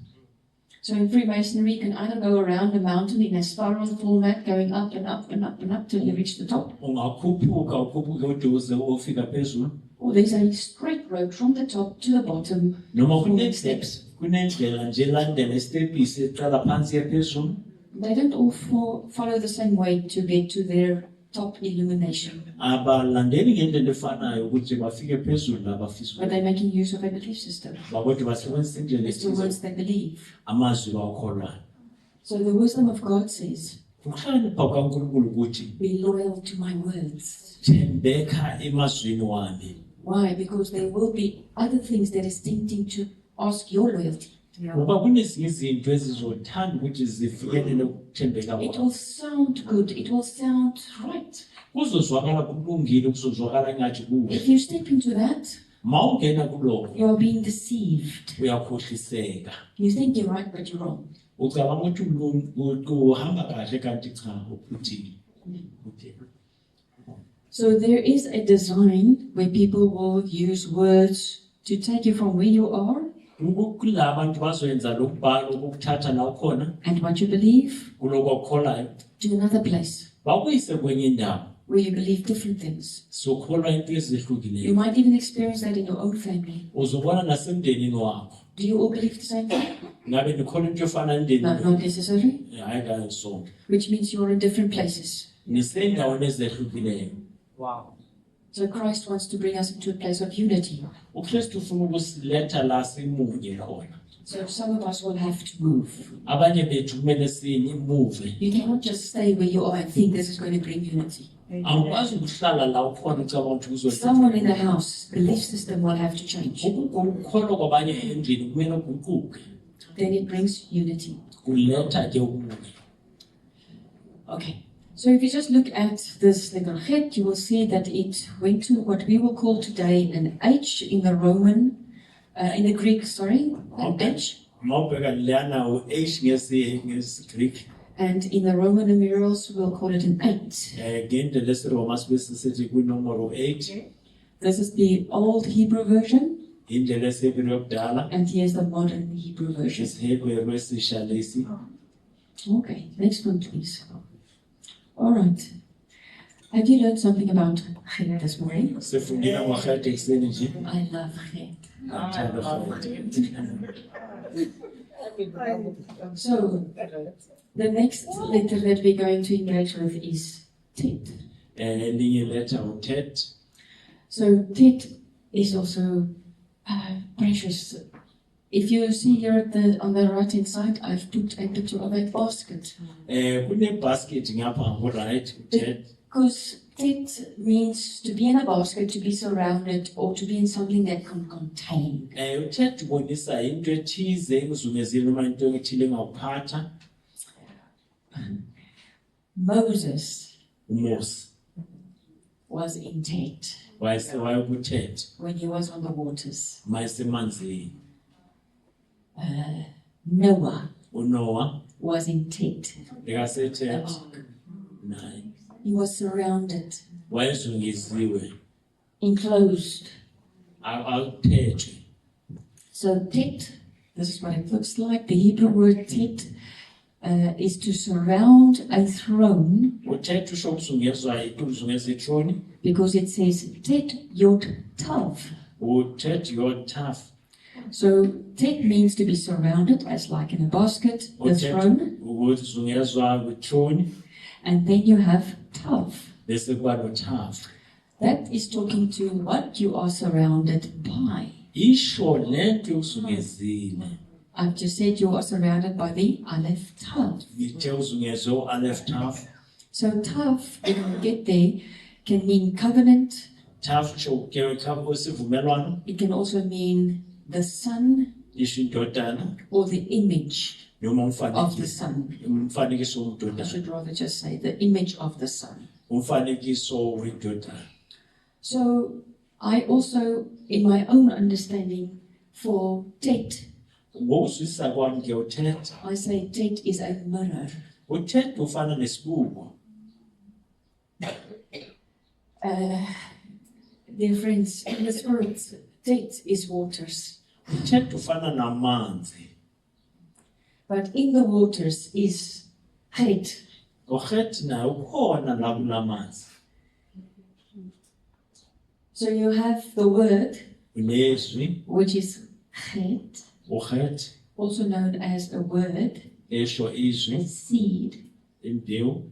So in Freemasonry, you can either go around the mountain in a spiral format, going up and up and up and up till you reach the top, Ungakhuphuka ukhuphuke ude uze ufika phezulu, or there's a straight road from the top to the bottom. noma Four steps. kunendlela nje elandela istepisi eqala phansi yaphezulu. They don't all follow the same way to get to their top illumination, Abalandeli ngendlela efanayo ukuthi bafike phezulu la bafisa but they're making use of a belief system. bakodwa basebenzisa indlela It's the ethize words they believe. amazwi bawakholwayo. So the wisdom of God says, Ukuhlakanipha kukaNkulunkulu ukuthi be loyal to my words. thembeka emazwini wami. Why? Because there will be other things that is tempting to ask your loyalty. Ngoba kunezinye izinto ezizothanda ukuthi zifikelele ukuthembeka It kwakho. will sound good. It will sound right. Kuzozwakala kulungile, kuzozwakala engathi kuhle. If you step into that, Mawungena kulokho you are being deceived. uyakhohliseka. You think you're right, but you're wrong. Ucabanga ukuthi uhamba kahle kanti cha uphuthile. So there is a design where people will use words to take you from where you are Kulaba bantu bazoyenza lokubhala ukuthatha la ukhona and what you believe kuloko okukholayo to another place bakuyise kwenye indawo where you believe different things. sokholwa into You ezihlukileyo. might even experience that in your own family. Uzobona nasemndenini wakho. Do you all believe the same thing? Ngabe nikholwa into efana No, endeni? not necessarily. Hayi kayo sonke. Which means you're in different places. Nisendaweni ezehlukileyo. So Christ wants to bring us into a place of unity. uKristu ufuna ukusiletha la simunye khona. So some of us will have to move. Abanye bethu kumele simuve. You cannot just stay where you are and think this is going to bring unity. Awukwazi ukuhlala la ukhona ucabanga ukuthi kuzoletha. Someone in the house, belief system will have to change. Ukukholwa kwabanye endlini kumele kuguquke. Then it brings unity. Kuletha ke umunye. Okay. So if you just look at this little head, you will see that it went to what we will call today an H in the in the Greek, sorry, an H. Mawubheka lana u-H ngesiGreek. And in the Roman numerals, we'll call it an 8. Ngendlela esiRoma sibe sithi kwinombolo 8. This is the old Hebrew version, Indlela esebile yokudala. and here's the modern Hebrew version. Isihebrew esisha lesi. Okay, next one, please. All right. Have you learned something about Chet this morning? Sifundile ngokhethe ekuseni nje. I love Chet. Ngithanda ukhethe. So, the next letter that we're going to engage with is Tet. Elinye letter uThet. So, Tet is also precious. If you see here on the right hand side, I've put a picture of a basket. Kune basket ngapha ku-right uThet. Because Tet means to be in a basket, to be surrounded, or to be in something that can contain. uThet ubonisa into ethize ekuzungezile noma into ethile engawuphatha. Moses uMose was in Tet wayebuThet when he was on the waters. mayesemanzini. Noah uNoah was in Tet. The bekaseThet ark. naye He was surrounded, wayezungeziwe enclosed. awuthethwe. So Tet, this is what it looks like. The Hebrew word Tet is to surround a throne, uThet usho ukuzungeza ithrone. because it says Tet Yod Tav. uThet yod Tav. So tet means to be surrounded, as like in a basket, the Utet throne. ukuzungezwa kwithrone, And then you have tav. bese kuba nothafa. That is talking to what you are surrounded by. Isho lento uzungezile. I've just said you are surrounded by the aleph tav. Ngithe uzungezwe u-Aleph Tav. So tav, when you get there, can mean covenant. Tav tsho kwesivumelwano, It can also mean the son isho indodana or the image noma of the umfanekiso. son. Umfanekiso I womdodana. should rather just say the image of the son. Umfanekiso wendodana. So I also, in my own understanding, for tet, Ngokuzwisisa kwami ngiyothetha. I say tet is a mirror. Uthetha ufana nesibuko. Dear friends, in the spirit, tet is waters. Uthetha ufana namanzi. But in the waters is hate. Uhet naye ukhona la kulamanzi. So you have the word, Unezwi, which is hate, uhet, also known as a word, esho izwi, a seed. imbewu.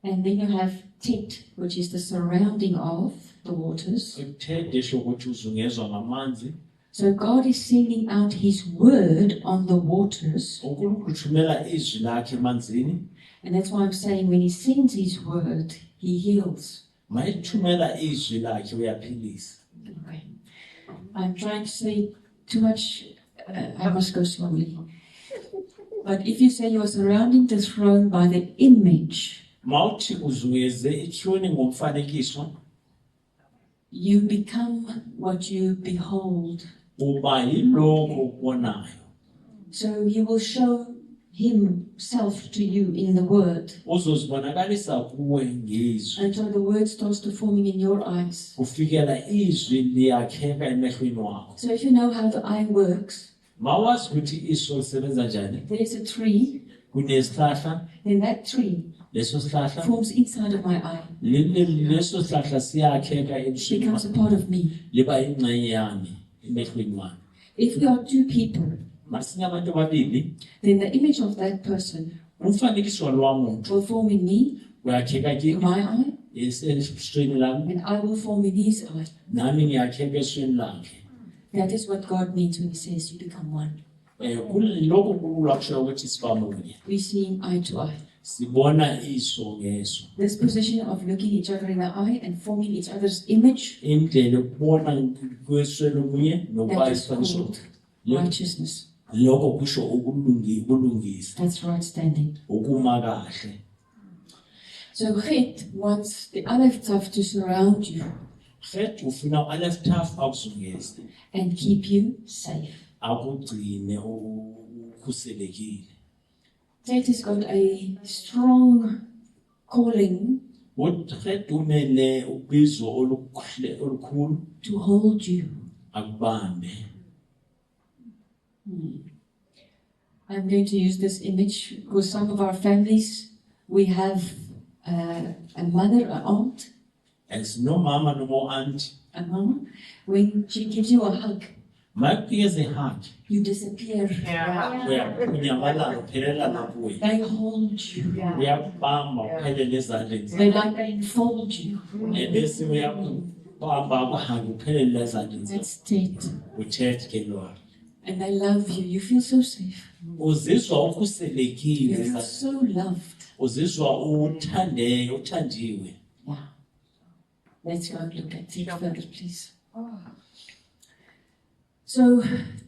And then you have tet, which is the surrounding of the waters. Uthetha esho ukuthi uzungezwa ngamanzi. So God is sending out His word on the waters. uNkulunkulu uthumela izwi lakhe emanzini. And that's why I'm saying when He sends His word, He heals. Mayithumela izwi lakhe uyaphilisa. Okay. I'm trying to say too much. I must go slowly. But if you say you are surrounding the throne by the image, Mawuthi uzungeze ithrone ngomfanekiso, you become what you behold. uba yiloko ukubonayo. So He will show Himself to you in the word. Uzozibonakalisa kuwe ngizwi. Until the word starts to forming in your eyes. Kufikela izwi liyakheka emehlweni wakho. So if you know how the eye works, Mawazi ukuthi iso lisebenza njani. there is a tree, Kunesihlahla, then that tree leso sihlahla, forms inside of my eye. leso sihlahla siyakheka It ebusweni becomes a wakho. part of me. Liba ingxenye yami emehlweni wami. If we are two people, Masingabantu ababili, then the image of that person umfanekiso walowa muntu will form in me, uyakheka in kimi my eye, esiswini lami, and I will form in his eye. nami ngiyakheka eswini lakhe. That is what God means when He says you become one. Lokho kulula kusho ukuthi sibamunye. We see eye to eye. Sibona iso ngeso. This position of looking each other in the eye and forming each other's image, Indlela yokubona kweswelo munye nokuba that is isifaniso. called righteousness. Lokho kusho ukulungisa, That's right standing. ukuma kahle. So Chet wants the Aleph Tav to surround you Khet ufuna u-Aleph Tav akuzungeze, and keep you safe. akugcine ukhuselekile. Tet has got a strong calling Khet umele ubizo olukhulu to hold you. akubambe. I'm going to use this image because some of our families, we have a mother, an aunt, Sinomama noma u-aunty, a mom. When she gives you a hug, mayikunikeza ihug, you disappear. unyamalala uphelela nakuwe. They hold you. Uyakubamba uphelele ezandleni They zakho. like they enfold you. Bese uyakubamba akuhange uphelele ezandleni zakho. That's Tet. Uthethe ke Lord. And they love you. You feel so safe. Uzizwa You ukhuselekile, feel so loved. uzizwa uthandiwe. Yeah. Let's go and look at Tet further, please. So,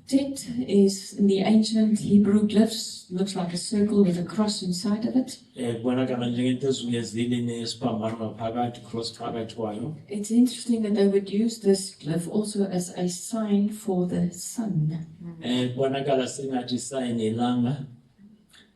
Tet is in the ancient Hebrew glyphs, looks like a circle with a cross inside of it. Kubonakala njengento ezungezile nesiphambano ngaphakathi, cross phakathi kwayo. It's interesting that they would use this glyph also as a sign for the sun. Kubonakala sengathi sign elanga.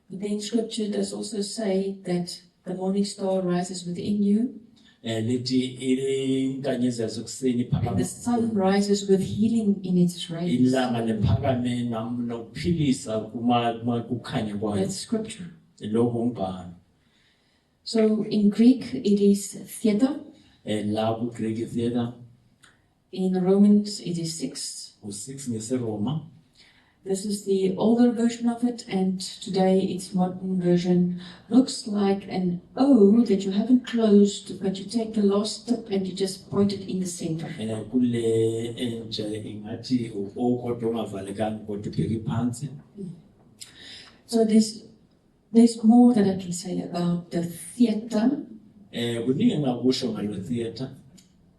But then scripture does also say that the morning star rises within you, Lithi inkanyezi yasekuseni and the iphakame. sun rises with healing in its rays. Ilanga lephakame nokuphilisa kuma kukhanya kwayo. That's scripture. Lokho umbhalo. So in Greek it is theta, La ku-Greek theatre, In Romans, it is 6. u-6 ngeseroma. This is the older version of it, and today its modern version looks like an O that you haven't closed, but you take the last tip and you just point it in the center. Kule entsha ingathi u-O kodwa ungavalekanga kodwa ubheke phansi. So there's more that I can say about the theater Kuningi engakusho ngalo theatre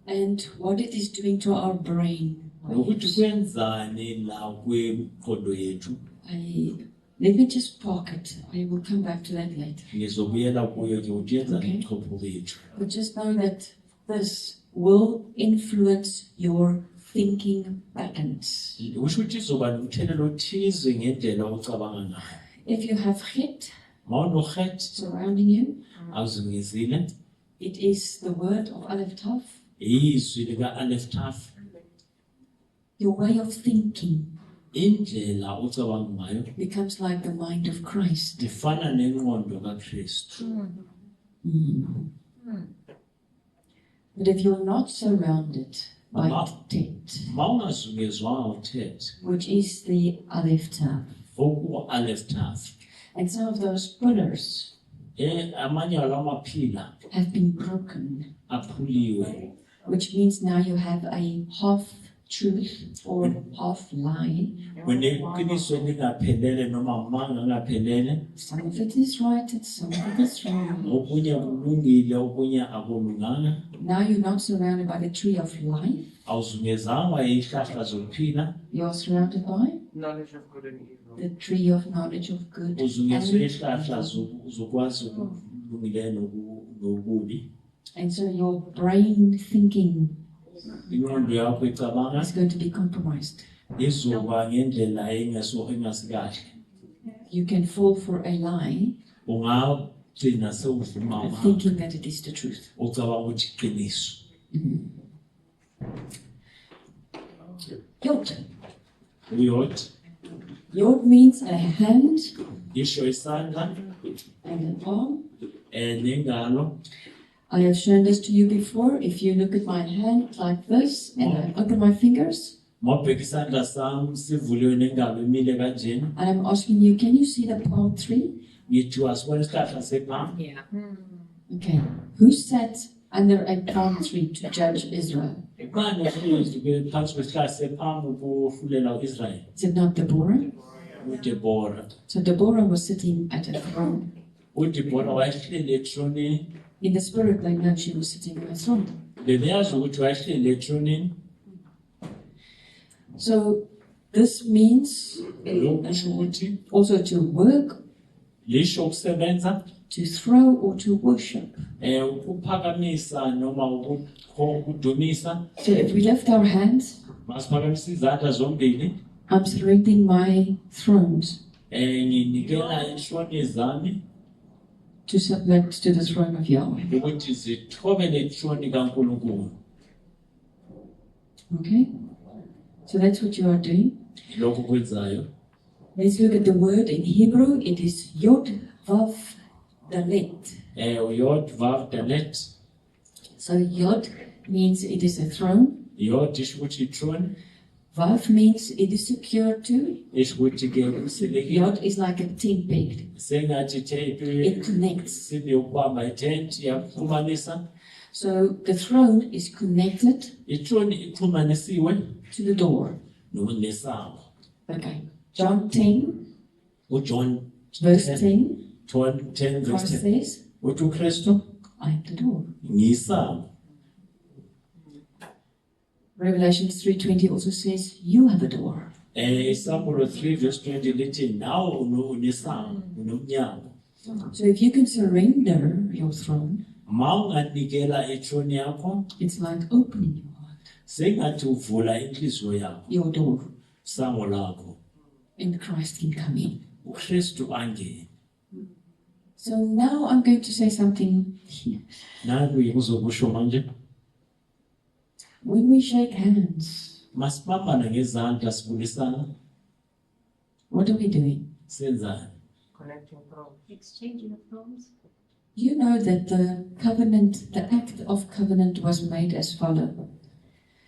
and what it is doing to our brain. nokuthi kwenzani la kwemqondo yethu. Let me just park it. I will come back to that later. Ngizobuyela kuyo ke ukuthi yenza Okay. ichopho bethu. But just know that this will influence your thinking patterns. Kusho ukuthi izoba nomthelelo othize ngendlela ocabanga ngayo. If you have hit Mawunohet surrounding you, awuzungezile it is the word of Aleph Tav, izwi lika Aleph Tav, your way of thinking indlela ocabanga ngayo becomes like the mind of Christ. ifana nengqondo kaKristu. But if you're not surrounded by Mama. Tet, Mawungazungezwanga uthethe which is the Aleph Tav, oku Aleph Tav, and some of those pillars amanye alamaphila have been broken, aphuliwe, which means now you have a half truth or half lie. kuneqiniso elingaphelele noma amanga angaphelele, Some of it is right and some of it is wrong. okunye kulungile okunye akulunganga. Now you're not surrounded by the tree of life. Awuzungezanga izihlahla zokuphila, You're surrounded by Knowledge of good and evil. the tree of knowledge of good uzungezwe and izihlahla evil. zokwazi okulungileyo nokubi. And so your brain thinking Ingqondo yakho icabanga is going to be compromised. izoba ngendlela engasikahle. You can fall for a lie Ungagcina sewuvuma amanga thinking that it is the truth. ocabanga ukuthi iqiniso. Yod. Uyot Yod means a hand isho isandla and an arm. nengalo. I have shown this to you before. If you look at my hand like this and I open my fingers, Mawubheka isandla sami sivuliwe nengalo emile kanjena, and I'm asking you, can you see the palm tree? ngithi wasibona isihlahla sepalm. Okay. Who sat under a palm tree to judge Israel? Ubani ohlezi phansi kwesihlahla sepalm ukuhlulela u-Israyeli? Is it not Deborah? UDeborah. So Deborah was sitting at a throne. UDeborah wayehleli ethronini. In the spirit, they know she was sitting on a throne. Bebeyazi ukuthi wayehleli ethronini. So this means Lokhu kusho ukuthi also to work, lisho ukusebenza, to throw, or to worship. ukuphakamisa noma ukudumisa. So if we lift our hands, Masiphakamisa izandla zombili. I'm surrendering my thrones Nginikela enhloni zami to submit to the throne of Yahweh. ukuthi zithobele enhloni kaNkulunkulu. Okay? So that's what you are doing. Lokhu kwenzayo. Let's look at the word in Hebrew. It is Yod Vav Dalet. Yod Vav Dalet. So Yod means it is a throne. Yod isho ukuthi ithrone. Vav means it is secure to. Isho ukuthi ke kuselekile. Yod is like a tent peg. Sengathi It connects. sibe ukubamba itent yakuxhumanisa. So the throne is connected Ithrone ixhumanisiwe to the door. nesango. Okay. John 10, uJohn verse 10, 10 verse Christ 10. says, Uthi uKristu I am the door. ngiyisango. Revelation 3:20 also says, you have a door. Isamuel 3 verse 20 lithi nawe unesango unomnyango. So if you can surrender your throne, Mawunganikela ithrone yakho it's like opening your heart, sengathi uvula inhliziyo yakho, your door, sango lakho, and Christ can come in. uKristu angene. So now I'm going to say something here. Naku ngizokusho manje, When we shake hands, masibambana ngezandla sibulisana, what are we doing? senzani? Connecting thrones. Exchanging of thrones. You know that the covenant, the act of covenant was made as follows.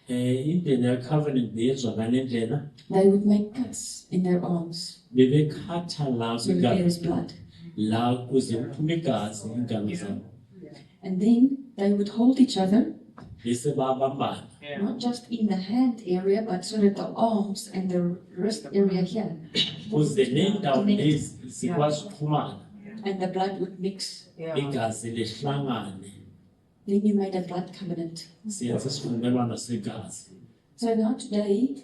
Indlela ye-covenant beyenziwa ngale ndlela, They would make cuts in their arms bebekhatha la so that there is blood. la kuze kuphume igazi iingalo zabo, And then they would hold each other, bese babambana. not just in the hand area, but so that the arms and the wrist area here, Kuze neendawo lezi zikwazi ukuxhumana, and the blood would mix. igazi lihlangane, Then you made a blood covenant. siyenza isivumelwano segazi. So now today,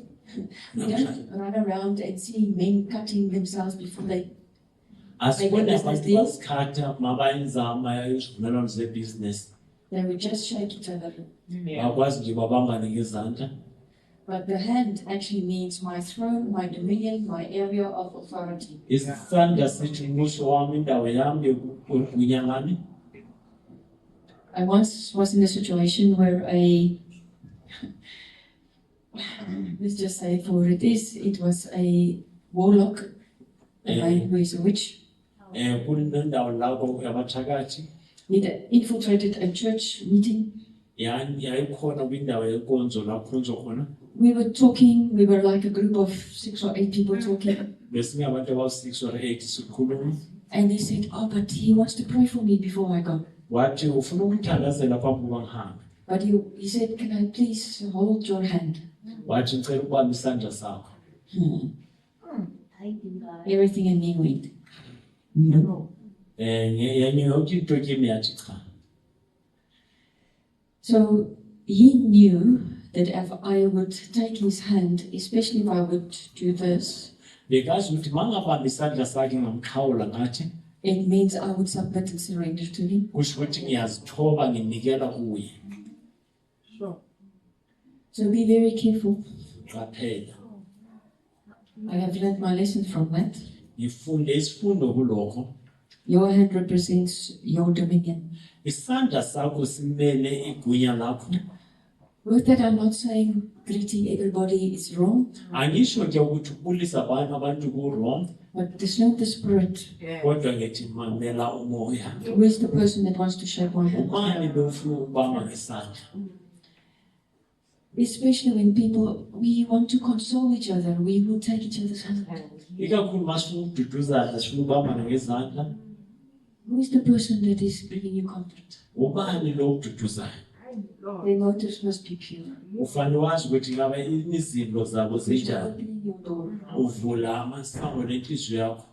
we don't run around and see men cutting themselves before they. Asibone business abantu deal. bazikhatha mabayenzama izivumelwano zebhizinesi, They would just shake each other. bakwazi nje babambane ngezandla. But the hand actually means my throne, my dominion, my area of authority. Isandla sithi umuso wami, indawo yami yokugunya ngami. I once was in a situation where let's just say for it was a warlock, a man who is a witch. Kunendawo lapho abathakathi, He'd infiltrated a church meeting. yayikhona kwindawo yenkonzo lapho kukhonzwa khona. We were talking, we were like a group of 6 or 8 people talking. Besingabantu abawu-6 or 8 sikhuluma. And he said, oh, but he wants to pray for me before I go. Wathi ufuna ukuthandazela phambi kokuba ngihambe. But he said, can I please hold your hand? Wathi ngicela ukubamba isandla sakho. Everything in me went, no. Yenye yonke into kimi yathi cha. So he knew that if I would take his hand, especially if I would do this, Bekazi ukuthi mangabamba isandla sakhe ngamqhawula ngathi, it means I would submit and surrender to him. kusho ukuthi ngiyazithoba nginikela kuye. So be very careful. Qaphela. I have learned my lesson from that. Ngifunde isifundo kulokho. Your hand represents your dominion. Isandla sakho simele igunya lakho. With that, I'm not saying greeting everybody is wrong, Angisho nje ukuthi ubulisa abantu ku-wrong, but discern the spirit. kodwa ngithi mamela umoya. Who is the person that wants to shake my hand? Ubani lo ufuna ukubamba ngesandla? Especially when people, we want to console each other, we will take each other's hand. Ikakhulu masifuna ukududuzana, sifuna ukubambana ngezandla. Who is the person that is bringing you comfort? Ubani lo ududuzayo? Their motives must be pure. Ufanele wazi ukuthi ngabe izidlo zabo If you're zinjani. opening your door, Uvula amasango lenhliziyo yakho.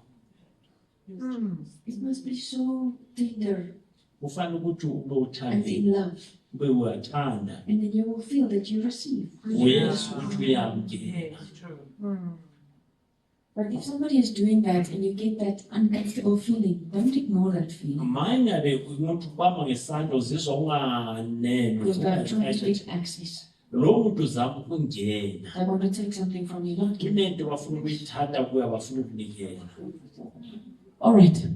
it must be so tender Ufanele ukuthi ube and uthande, in love, ube uyathanda. and then you will feel that you receive. Uyazi ukuthi uyamkela. But if somebody is doing that and you get that uncomfortable feeling, don't ignore that feeling. Mangabe umuntu ubamba ngesandla uzizwa unganene. Because they are trying to get access. Lo muntu uzama ukungena. They want to take something from you, not give. Kunento bafuna ukuyithatha kuye abafuna ukunikela. All right.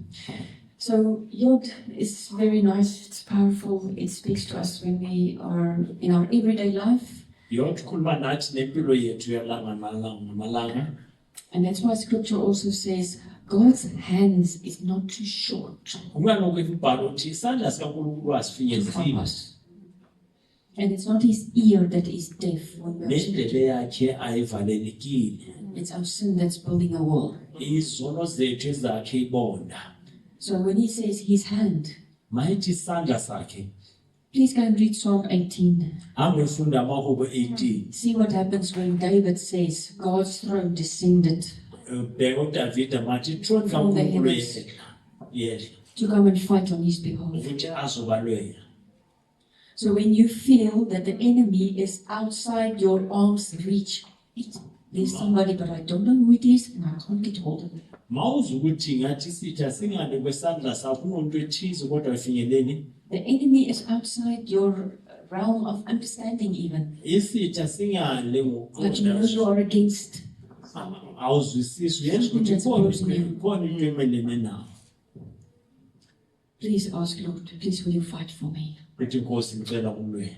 So Yod is very nice. It's powerful. It speaks to us when we are in our everyday life, Yonke khuluma nathi nempilo yethu yalanga namalanga. and that's why Scripture also says God's hands is not too short Kungalokho imibhalo uthi isandla sikaNkulunkulu to help asifinyezile. us, and it's not His ear that is deaf when we are Nendlebe speaking. yakhe ayivalelekile. It's our sin that's building a wall. Izono zethu ezakhe ibonda. So when He says His hand, Mayithi isandla sakhe. please go and read Psalm 18. Angifunda amahubo 18. See what happens when David says God's throne descended Bheka uDavida mathi throne From the kaNkulunkulu heavens. yehla. Yes. to come and fight on His behalf. Ukuthi azobalwela. So when you feel that the enemy is outside your arm's reach, there's somebody, but I don't know who it is, and I can't get hold of it. Mawuza ukuthi ngathi sitha singane kwesandla sakho kunomuntu ethize kodwa efinyeleli. The enemy is outside your realm of understanding, even. Isitha singale But you know you are against. awuzwisisi uyenza ukuthi khona into emelene nawo. Please ask Lord, please will you fight for me? Uthi Nkosi ngicela kulwela.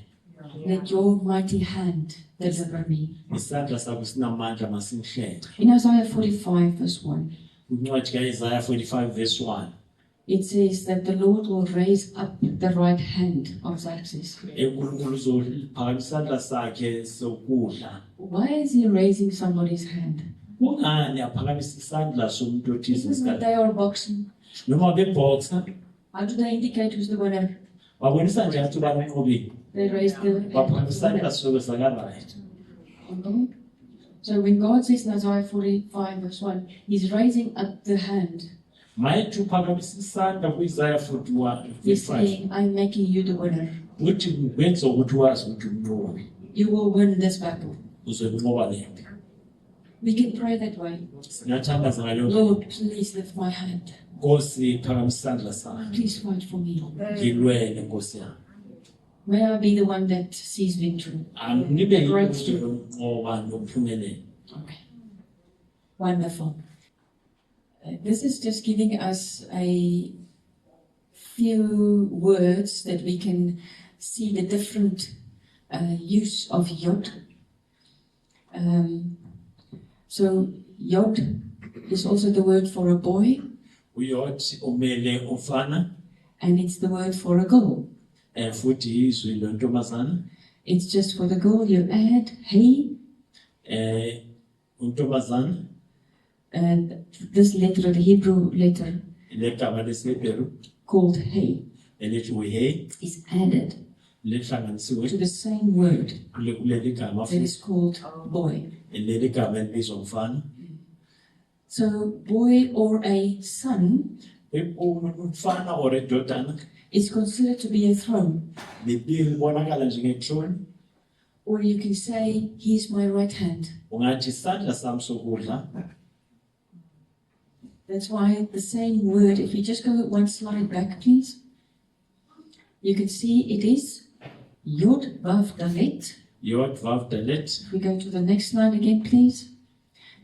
Let your mighty hand deliver me. Isandla sakho sinamandla masingihlenge. In Isaiah 45, verse 1, Incwadi kaIsaiah 45 verse 1. it says that the Lord will raise up the right hand of Xerxes. uNkulunkulu uzophakamisa isandla sakhe sokudla. Why is he raising somebody's hand? Kungani aphakamisa isandla somuntu othize Isn't it isikhathi? they are boxing? Noma beboxa How do they indicate who's the winner? babonisa njani ukuthi ubani unqobile? They raise the hand of Baphakamisa the isandla winner. sobe saka-right. Okay. So when God says in Isaiah 45 verse 1, he's raising up the hand. Mayethi uphakamisa isandla kuIsaiah 41, He's 45. saying, I'm making you the winner. Uthi wenza ukuthi wazi ukuthi unqobi. You will win this battle. Uzoyinqoba le mpi. We can pray that way. Singathandaza ngaleyo ndlela. Lord, please lift my hand. Nkosi phakamisa isandla sakho. Please fight for me. Ngilwele Nkosi yami. May I be the one that sees victory. Anginibe The yinqoba breakthrough. nokuphumelela. Okay. Wonderful. This is just giving us a few words that we can see the different use of Yod. So Yod is also the word for a boy, Uyothi umele umfana and it's the word for a girl. futhi izwi lentombazana. It's just for the girl you add hey, Untombazana and this letter, the Hebrew letter legama lesiHebheru called hey, elithi uhe is added lihlanganisiwe to the same word kuleli gama that is called boy. leli gama elibizwa umfana. So boy or a son Umfana or indodana is considered to be a throne, libili libonakala njengethrone. or you can say he's my right hand. Ungathi isandla sami sokudla. That's why the same word, if you just go one slide back, please, you can see it is Yod Vav Dalet. Yod vav dalet. If we go to the next slide again, please,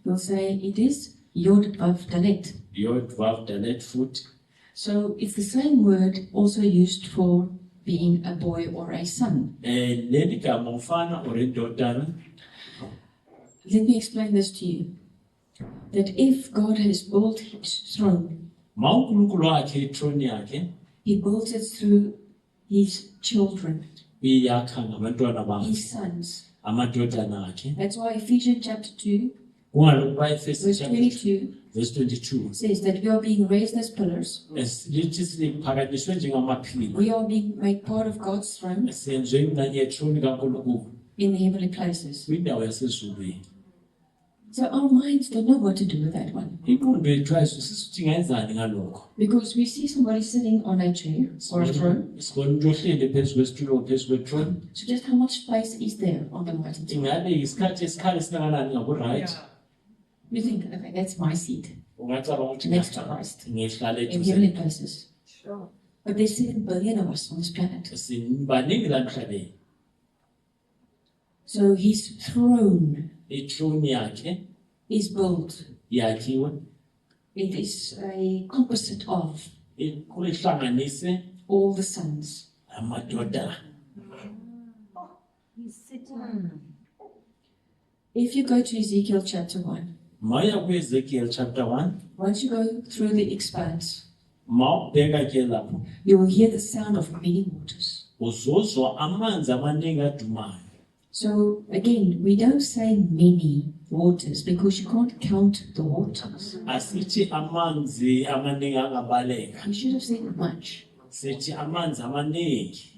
you'll say it is Yod Vav Dalet. Yod vav dalet futhi. So it's the same word also used for being a boy or a son. Leli gama umfana or indodana. Let me explain this to you. That if God has built his throne, Ma uNkulunkulu wakhe ithrone yakhe he built it through his children, uyakha ngabantwana bakhe, his sons. amadodana akhe. That's why Ephesians chapter 2, Kungalokuba Efesi verse chapter 22 verse 22 says that we are being raised as pillars. lithi siphakanyiswe njengamaphili. We are being made part of God's throne Senzwe ingxenye yethrone kaNkulunkulu in the heavenly places. kwindawo yasezulwini. So our minds don't know what to do with that one. Ingqondo yethu ayizwisisi ukuthi ingayenzani ngalokho. Because we see somebody sitting on a chair or a throne. Sibona umuntu ohleli phezu kwesitulo phezu kwethrone. So just how much space is there on the mighty throne? Ingabe isikhathi esikhali esingakanani ngaku-right? We think, okay, that's my seat Ungacabanga ukuthi next to Christ ngihlale in heavenly eduze. places. Sure. But there's 7 billion of us on this planet. Sibaningi la emhlabeni. So his throne Ithrone yakhe is built. yakhiwe It is a composite of kuyihlanganise all the sons. amadodana. He's sitting. If you go to Ezekiel chapter 1, Maya kuEzekiel chapter 1, once you go through the expanse, ma ubheka ke lapho you will hear the sound of many waters. uzozwa amanzi amaningi adumayo. So again, we don't say many waters because you can't count the waters. Asithi amanzi amaningi angabaleka. You should have said much. Sithi amanzi amaningi.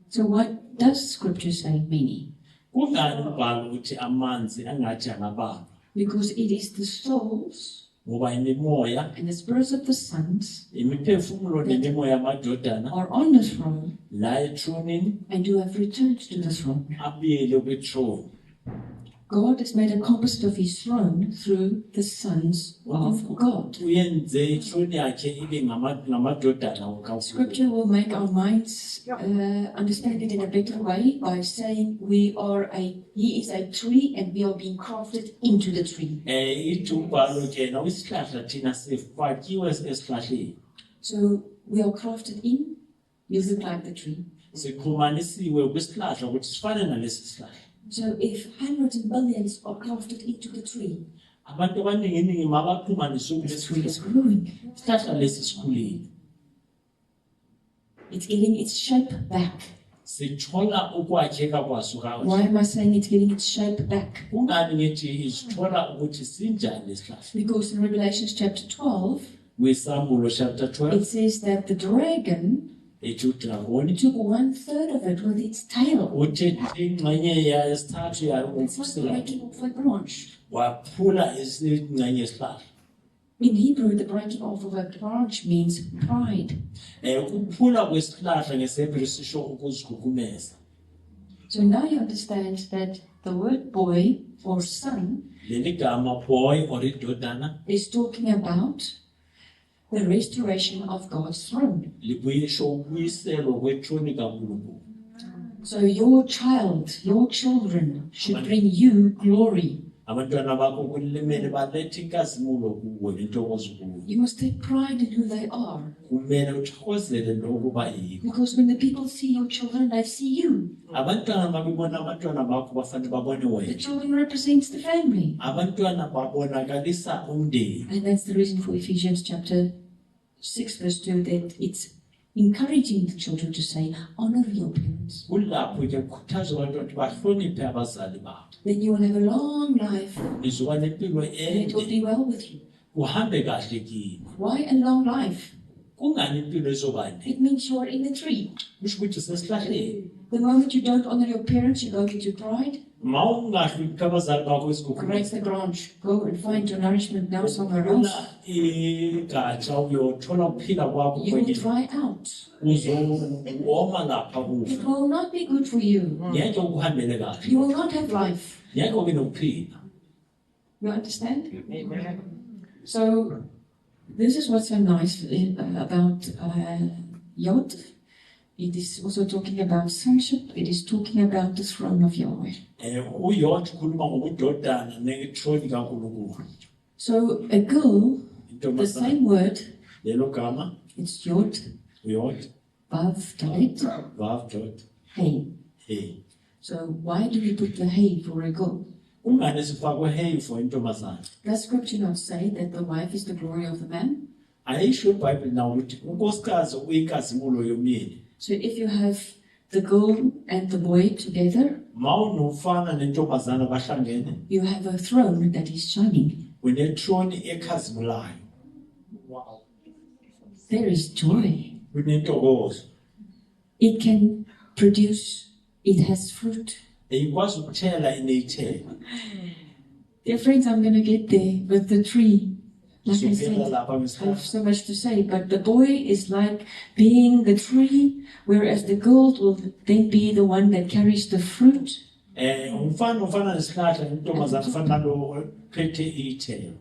So what does scripture say many? Kungani umbhalo uthi amanzi angathi angabalwa? Because it is the souls Ngoba imimoya, and the spirits of the sons imiphefumulo nemimoya yamadodana are on the throne la ethronini and you have returned to the throne. abuyele kwithrone. God has made a composite of his throne through the sons of God. Uyenze ithrone yakhe ibe ngamadodana kaNkulunkulu. Scripture will make our minds understand it in a better way by saying he is a tree and we are being crafted into the tree. Ithi umbhalo ke na isihlahla thina sifakiwe esihlahleni. So we are crafted in, you look like the tree. Sikhumanisiwe kwisihlahla ukuthi sifane nalesi sihlahla. So if hundreds and billions are crafted into the tree, Abantu abaningi mabaxhumaniswe the kulesi tree is sihlahla. growing. Isihlahla lesi sikhulile. It's getting its shape back. sithola ukwakheka kwaso Why kakuhle. am I saying it's getting its shape back? Kungani ngithi isithola ukuthi sinjani isihlahla? Because in Revelation chapter 12, Kwisambulo chapter it 12 says that the dragon ethi udragoni took 1/3 of it with its tail. uthe ingxenye yesithathu yayo It's not ngomfusela breaking off a branch. waphula ingxenye yesihlahla. In Hebrew, the breaking off of a branch means pride. Ukuphula kwesihlahla ngeSebheru sisho ukuzigukumeza. So now you understand that the word boy or son Leli gama boy or idodana is talking about the restoration of God's throne. libuyisho ukubuyiselwa kwethroni kaNkulunkulu. So your child, your children should bring you glory. Abantwana bakho kumele balethe inkazimulo kuwe nentokozo kuwe. You must take pride in who they are. Kumele uthokozele lokuba yikho. Because when the people see your children, they see you. Abantwana babona abantwana bakho bafanele babone The wena. children represents the family. Abantwana babonakalisa umndeni. And that's the reason for Ephesians chapter 6 verse 2 that it's encouraging the children to say, honor your parents. Kulapho ke kukhuthaza abantwana ukuthi bahloniphe abazali babo. Then you will have a long life Nizoba nempilo and it will ende. be well with you. Kuhambe kahle kini. Why a long life? Kungani impilo ezobane? It means you are in the tree. Kusho ukuthi sesihlahleni. The moment you don't honor your parents, you go into pride. Mawungahloniphi abazali bakho Break esigukumeni. the branch. Go and find your nourishment now somewhere else. Ula igatsha uyothola ukuphila kwakho You will kwenye. dry out. Uzowoma lapha kufa. It will not be good for you. Ngeke ukuhambele kahle. You will not have life. Ngeke ube nokuphila. You understand? Amen. So, this is what's so nice about Yod. It is also talking about sonship. It is talking about the throne of Yahweh. Uyodwa ukhuluma ngobudodana nethroni kaNkulunkulu. So, a girl, the Intombazana same word, lelo gama it's Yod, uyodwa Vav, Dalet, vav dot Hey. hey. So, why do we put the Hey for a girl? Kungani sifakwe hey for intombazana? Does scripture not say that the wife is the glory of the man? Ayisho iBhayibheli nawo ukuthi unkosikazi uyinkazimulo yomyeni. So, if you have the girl and the boy together, Mawunofana nentombazana bahlangene, you have a throne that is shining. unethroni ekhazimulayo. There is joy. Kunentokozo. It can produce, it has fruit. Ikwazi ukuthela ineyithelo. Dear friends, I'm going to get there with the tree. Like I Sukela said, lapha I have ngesihlahla. so much to say, but the boy is like being the tree, whereas the girl will then be the one that carries the fruit. Umfana ufana nesihlahla, intombazana ufana nalo phethe iyithelo.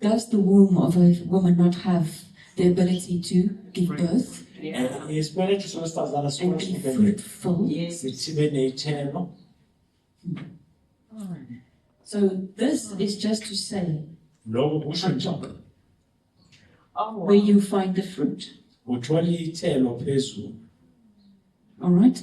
Does the womb of a woman not have the ability to give birth Isibeletho sowesifazana and be fruitful? sibe neyithelo. So this is just to say Lokho kusho njalo. Oh, where you find the fruit. Uthola iyithelo phezulu. All right?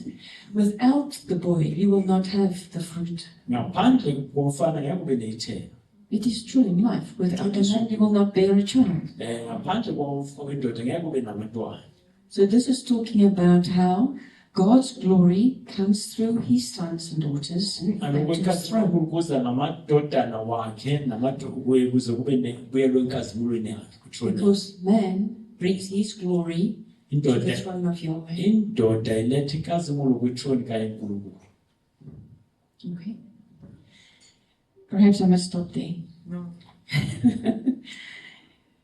Without the boy, you will not have the fruit. Ngaphandle komfana ngeke ube neyithelo. It is true in life. Without a man, you will not bear a child. Ngaphandle kwendoda ngeke ube nabantwana. So this is talking about how God's glory comes through his sons and daughters back to his throne. kuza namadodana wakhe kuze kubuyelwe enkazimulweni yakhe kuthiwa Because man brings his glory to the indoda throne of Yahweh. indoda iletha inkazimulo kwithroni kaNkulunkulu. Okay. Perhaps I must stop there. no.